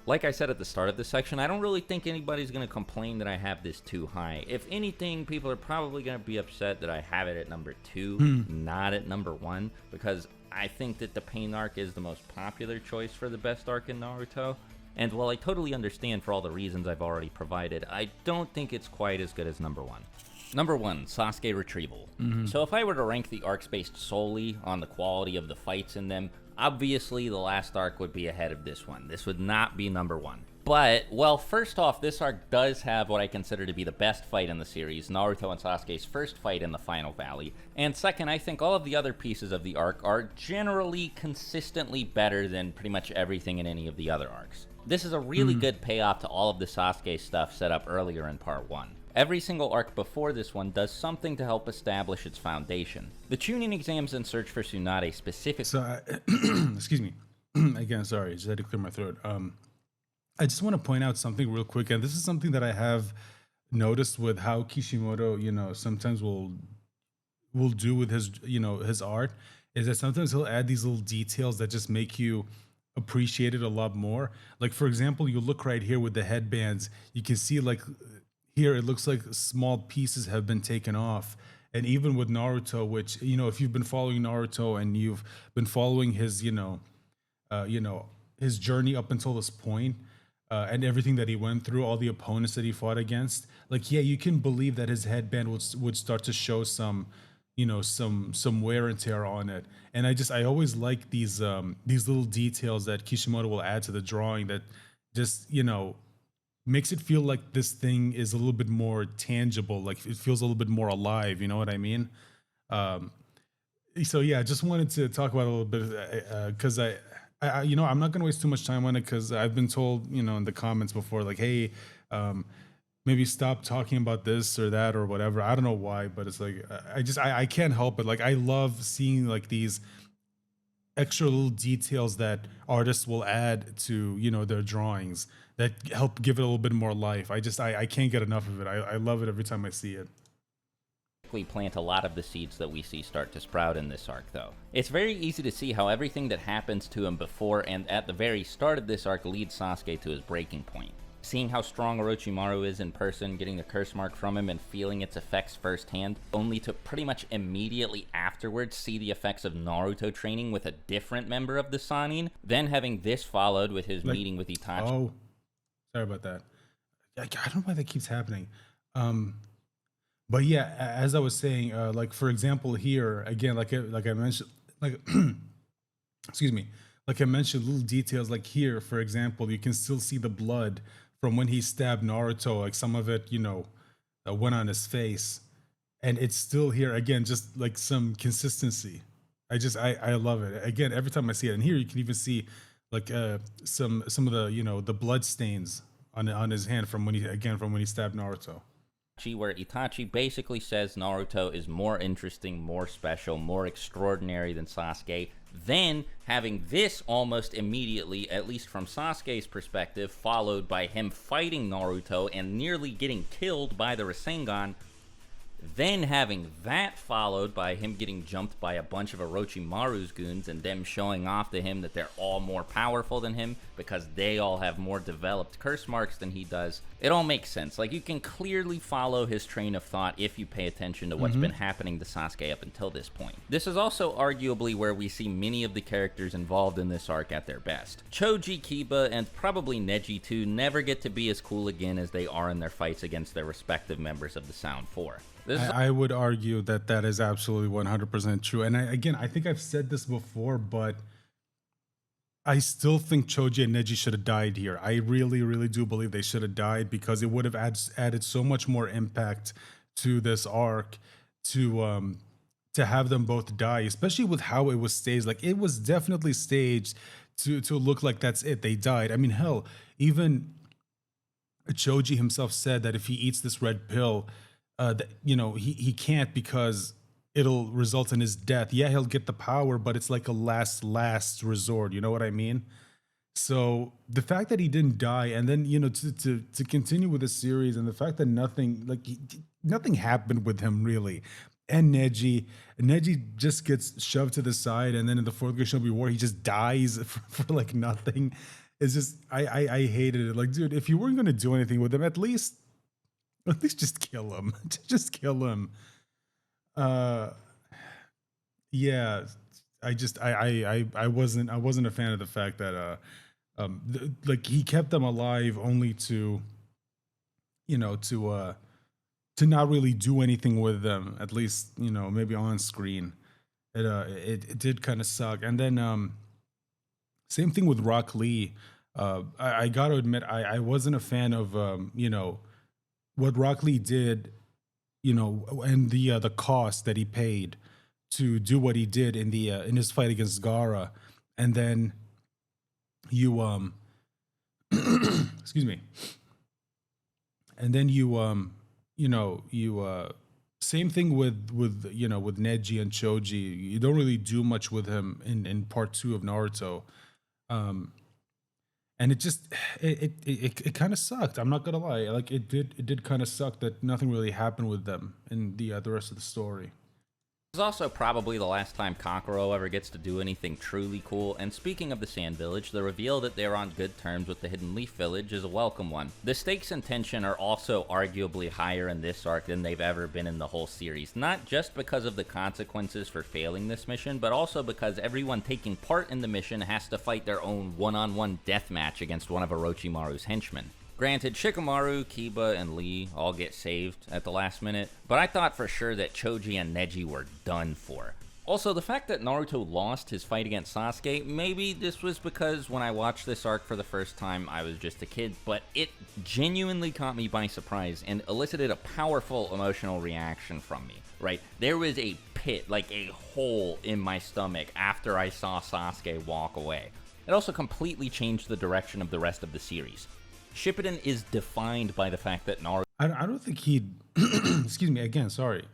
Like I said at the start of this section, I don't really think anybody's going to complain that I have this too high. If anything, people are probably going to be upset that I have it at number 2, not at number 1, because I think that the Pain arc is the most popular choice for the best arc in Naruto. And while I totally understand for all the reasons I've already provided, I don't think it's quite as good as number 1. Number 1, Sasuke Retrieval. So if I were to rank the arcs based solely on the quality of the fights in them, obviously the last arc would be ahead of this one. This would not be number 1. But, well, first off, this arc does have what I consider to be the best fight in the series, Naruto and Sasuke's first fight in the Final Valley. And second, I think all of the other pieces of the arc are generally consistently better than pretty much everything in any of the other arcs. This is a really good payoff to all of the Sasuke stuff set up earlier in part 1. Every single arc before this one does something to help establish its foundation. The Chunin exams and search for Tsunade specifically... So, excuse me. Again, sorry, just had to clear my throat. I just want to point out something real quick, and this is something that I have noticed with how Kishimoto, you know, sometimes will do with his, you know, his art, is that sometimes he'll add these little details that just make you appreciate it a lot more. Like, for example, you look right here with the headbands, you can see like here it looks like small pieces have been taken off. And even with Naruto, which, you know, if you've been following Naruto and you've been following his, you know, his journey up until this point, and everything that he went through, all the opponents that he fought against, like, yeah, you can believe that his headband would start to show some, you know, some wear and tear on it. And I always like these little details that Kishimoto will add to the drawing that just, you know, makes it feel like this thing is a little bit more tangible, like it feels a little bit more alive. You know what I mean? So yeah, I just wanted to talk about it a little bit because you know, I'm not going to waste too much time on it because I've been told, you know, in the comments before, like, hey, maybe stop talking about this or that or whatever. I don't know why, but it's like, I can't help it. Like, I love seeing like these extra little details that artists will add to, you know, their drawings that help give it a little bit more life. I can't get enough of it. I love it every time I see it. plant a lot of the seeds that we see start to sprout in this arc, though. It's very easy to see how everything that happens to him before and at the very start of this arc leads Sasuke to his breaking point. Seeing how strong Orochimaru is in person, getting the curse mark from him, and feeling its effects firsthand, only to pretty much immediately afterwards see the effects of Naruto training with a different member of the Sannin, then having this followed with his meeting with Itachi. Oh, sorry about that. I don't know why that keeps happening. But yeah, as I was saying, like for example, here again, like I mentioned, like excuse me, like I mentioned, little details. Like here, for example, you can still see the blood from when he stabbed Naruto. Like some of it, went on his face, and it's still here again. Just like some consistency. I love it. Again, every time I see it, and here you can even see like some of the the blood stains on his hand from when he stabbed Naruto. Where Itachi basically says Naruto is more interesting, more special, more extraordinary than Sasuke, then having this almost immediately, at least from Sasuke's perspective, followed by him fighting Naruto and nearly getting killed by the Rasengan, then having that followed by him getting jumped by a bunch of Orochimaru's goons and them showing off to him that they're all more powerful than him because they all have more developed curse marks than he does. It all makes sense. Like, you can clearly follow his train of thought if you pay attention to what's been happening to Sasuke up until this point. This is also arguably where we see many of the characters involved in this arc at their best. Choji, Kiba, and probably Neji too never get to be as cool again as they are in their fights against their respective members of the Sound Four. I would argue that is absolutely 100% true. And I think I've said this before, but I still think Choji and Neji should have died here. I really, really do believe they should have died because it would have added so much more impact to this arc to have them both die, especially with how it was staged. Like, it was definitely staged to look like that's it. They died. I mean, hell, even Choji himself said that if he eats this red pill, he can't because it'll result in his death. Yeah, he'll get the power, but it's like a last resort. You know what I mean? So the fact that he didn't die, and then to continue with the series, and the fact that nothing happened with him really, and Neji just gets shoved to the side, and then in the Fourth Great Shinobi War, he just dies for like nothing. It's just I hated it. Like, dude, if you weren't gonna do anything with him, at least just kill him. Just kill him. Yeah, I wasn't a fan of the fact that like he kept them alive only to to not really do anything with them, at least maybe on screen. It did kind of suck. And then same thing with Rock Lee. I got to admit, I wasn't a fan of what Rock Lee did, and the cost that he paid to do what he did in his fight against Gaara. And then you excuse me. And then same thing with Neji and Choji. You don't really do much with him in part 2 of Naruto. And it just it kind of sucked. I'm not gonna lie. Like, it did kind of suck that nothing really happened with them in the rest of the story. This is also probably the last time Kakuro ever gets to do anything truly cool, and speaking of the Sand Village, the reveal that they're on good terms with the Hidden Leaf Village is a welcome one. The stakes and tension are also arguably higher in this arc than they've ever been in the whole series, not just because of the consequences for failing this mission, but also because everyone taking part in the mission has to fight their own one-on-one deathmatch against one of Orochimaru's henchmen. Granted, Shikamaru, Kiba, and Lee all get saved at the last minute, but I thought for sure that Choji and Neji were done for. Also, the fact that Naruto lost his fight against Sasuke, maybe this was because when I watched this arc for the first time, I was just a kid, but it genuinely caught me by surprise and elicited a powerful emotional reaction from me, right? There was a pit, like a hole in my stomach after I saw Sasuke walk away. It also completely changed the direction of the rest of the series. Shippuden is defined by the fact that Naruto... I don't think he'd... Excuse me, again, sorry.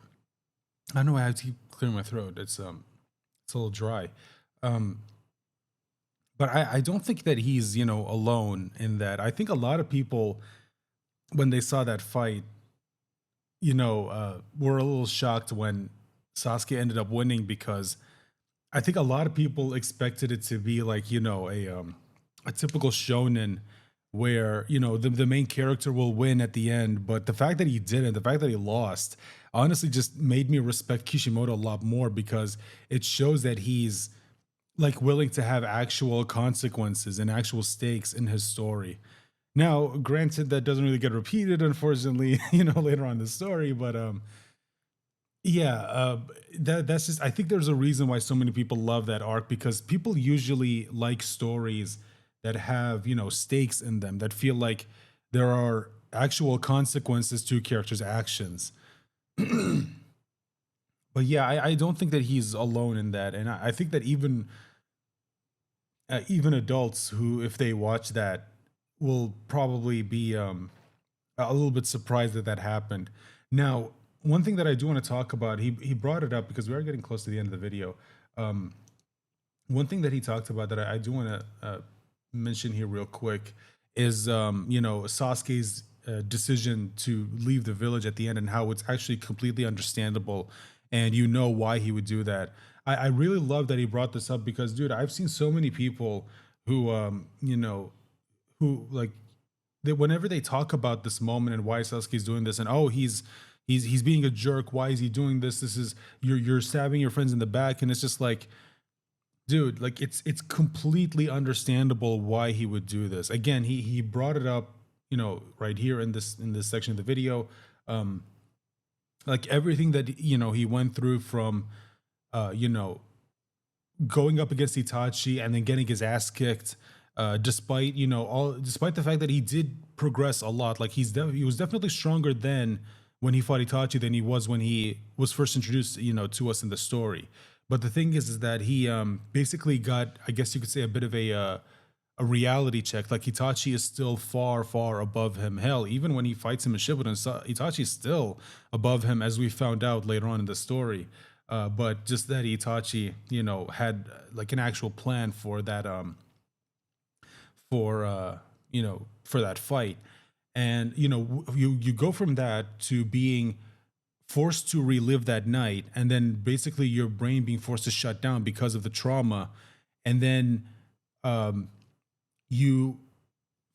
I know I have to keep clearing my throat. It's a little dry. But I don't think that he's, alone in that. I think a lot of people, when they saw that fight, were a little shocked when Sasuke ended up winning, because I think a lot of people expected it to be like, a typical shonen where, the main character will win at the end. But the fact that he didn't, the fact that he lost, honestly just made me respect Kishimoto a lot more, because it shows that he's like willing to have actual consequences and actual stakes in his story. Now, granted, that doesn't really get repeated, unfortunately, later on in the story, but yeah, that's just. I think there's a reason why so many people love that arc, because people usually like stories that have stakes in them, that feel like there are actual consequences to characters' actions. But yeah, I don't think that he's alone in that, and I think that even adults who, if they watch that, will probably be a little bit surprised that that happened. Now, one thing that I do want to talk about, he brought it up because we are getting close to the end of the video. Um, One thing that he talked about that I do want to mention here real quick is, Sasuke's decision to leave the village at the end, and how it's actually completely understandable, and why he would do that. I really love that he brought this up, because, dude, I've seen so many people who, who like, whenever they talk about this moment and why Sasuke's doing this, and oh, he's being a jerk. Why is he doing this? This is, you're stabbing your friends in the back, and it's just like, dude, like, it's completely understandable why he would do this. Again, he brought it up, right here in this section of the video. Like, everything that he went through, from going up against Itachi and then getting his ass kicked, despite despite the fact that he did progress a lot. Like, he was definitely stronger then when he fought Itachi than he was when he was first introduced to us in the story. But the thing is that he basically got, I guess you could say, a bit of a reality check. Like, Itachi is still far, far above him. Hell, even when he fights him in Shippuden, Itachi is still above him, as we found out later on in the story. But just that Itachi, had like an actual plan for that, for that fight, and you go from that to being forced to relive that night, and then basically your brain being forced to shut down because of the trauma, and then you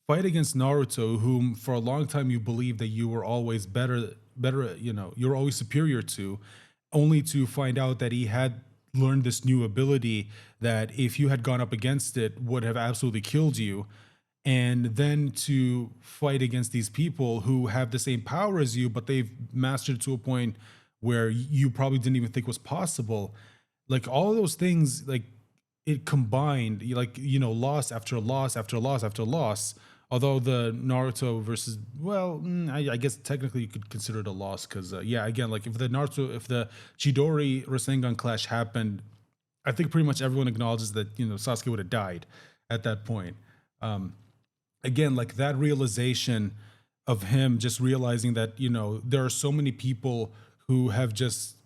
fight against Naruto, whom for a long time you believed that you were always better, you're always superior to, only to find out that he had learned this new ability that, if you had gone up against it, would have absolutely killed you. And then to fight against these people who have the same power as you, but they've mastered it to a point where you probably didn't even think was possible. Like, all of those things, like, it combined, like, loss after loss after loss after loss. Although the Naruto versus, well, I guess technically you could consider it a loss, because yeah, again, like, if the Chidori Rasengan clash happened, I think pretty much everyone acknowledges that Sasuke would have died at that point. Again, like, that realization of him just realizing that there are so many people who have just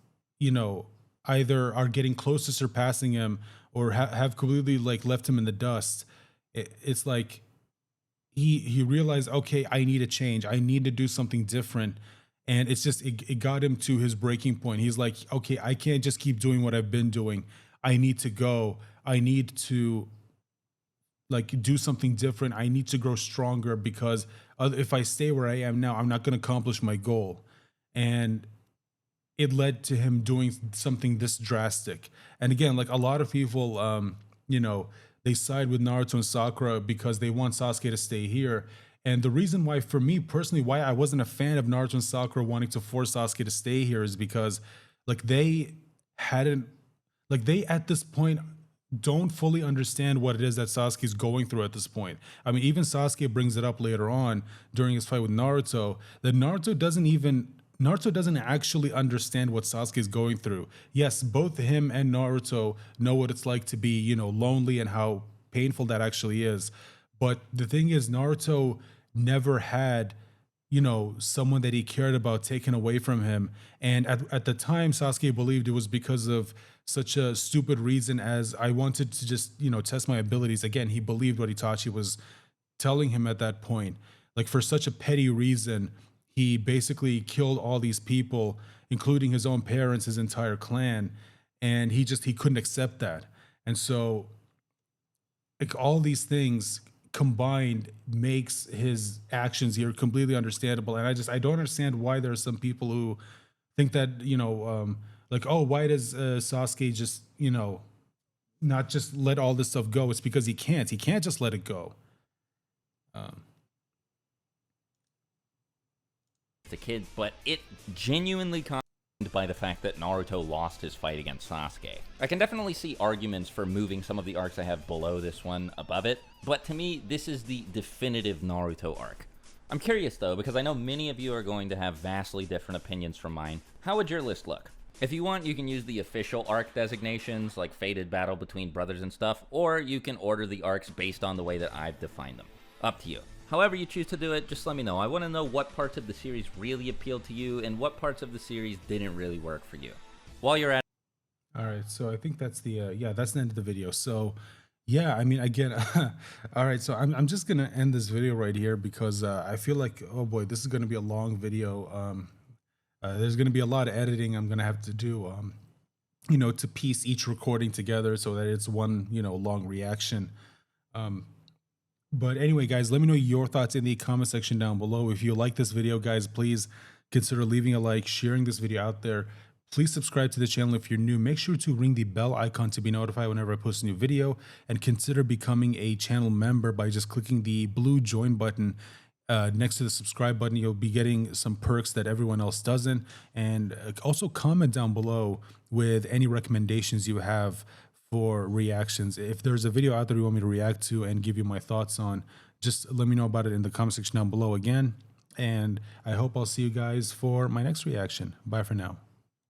either are getting close to surpassing him, or have completely, like, left him in the dust. It's like he realized, okay, I need to change, I need to do something different. And it's just, it got him to his breaking point. He's like, okay, I can't just keep doing what I've been doing. I need to go. I need to, like, do something different. I need to grow stronger, because if I stay where I am now, I'm not going to accomplish my goal. And it led to him doing something this drastic. And again, like, a lot of people, they side with Naruto and Sakura because they want Sasuke to stay here. And the reason why, for me personally, why I wasn't a fan of Naruto and Sakura wanting to force Sasuke to stay here, is because, like, they hadn't, like, they at this point don't fully understand what it is that Sasuke's going through at this point. I mean, even Sasuke brings it up later on during his fight with Naruto, that Naruto doesn't actually understand what Sasuke is going through. Yes, both him and Naruto know what it's like to be, lonely, and how painful that actually is. But the thing is, Naruto never had, someone that he cared about taken away from him. And at the time, Sasuke believed it was because of such a stupid reason as, I wanted to just, test my abilities. Again, he believed what Itachi was telling him at that point. Like, for such a petty reason, he basically killed all these people, including his own parents, his entire clan, and he couldn't accept that. And so like all these things combined makes his actions here completely understandable. And I don't understand why there are some people who think that, like, oh, why does Sasuke just, not just let all this stuff go? It's because he can't just let it go. The kid, but it genuinely by the fact that Naruto lost his fight against Sasuke. I can definitely see arguments for moving some of the arcs I have below this one above it, but to me, this is the definitive Naruto arc. I'm curious though, because I know many of you are going to have vastly different opinions from mine. How would your list look? If you want, you can use the official arc designations, like Fated Battle between brothers and stuff, or you can order the arcs based on the way that I've defined them. Up to you. However you choose to do it, just let me know. I want to know what parts of the series really appealed to you and what parts of the series didn't really work for you. While you're at All right, so I think that's that's the end of the video. So yeah, I mean, again, all right, so I'm just gonna end this video right here because I feel like, oh boy, this is gonna be a long video. There's gonna be a lot of editing I'm gonna have to do, to piece each recording together so that it's one, long reaction. But anyway, guys, let me know your thoughts in the comment section down below. If you like this video, guys, please consider leaving a like, sharing this video out there. Please subscribe to the channel if you're new. Make sure to ring the bell icon to be notified whenever I post a new video, and consider becoming a channel member by just clicking the blue join button next to the subscribe button. You'll be getting some perks that everyone else doesn't. And also comment down below with any recommendations you have for reactions. If there's a video out there you want me to react to and give you my thoughts on, just let me know about it in the comment section down below again. And I hope I'll see you guys for my next reaction. Bye for now.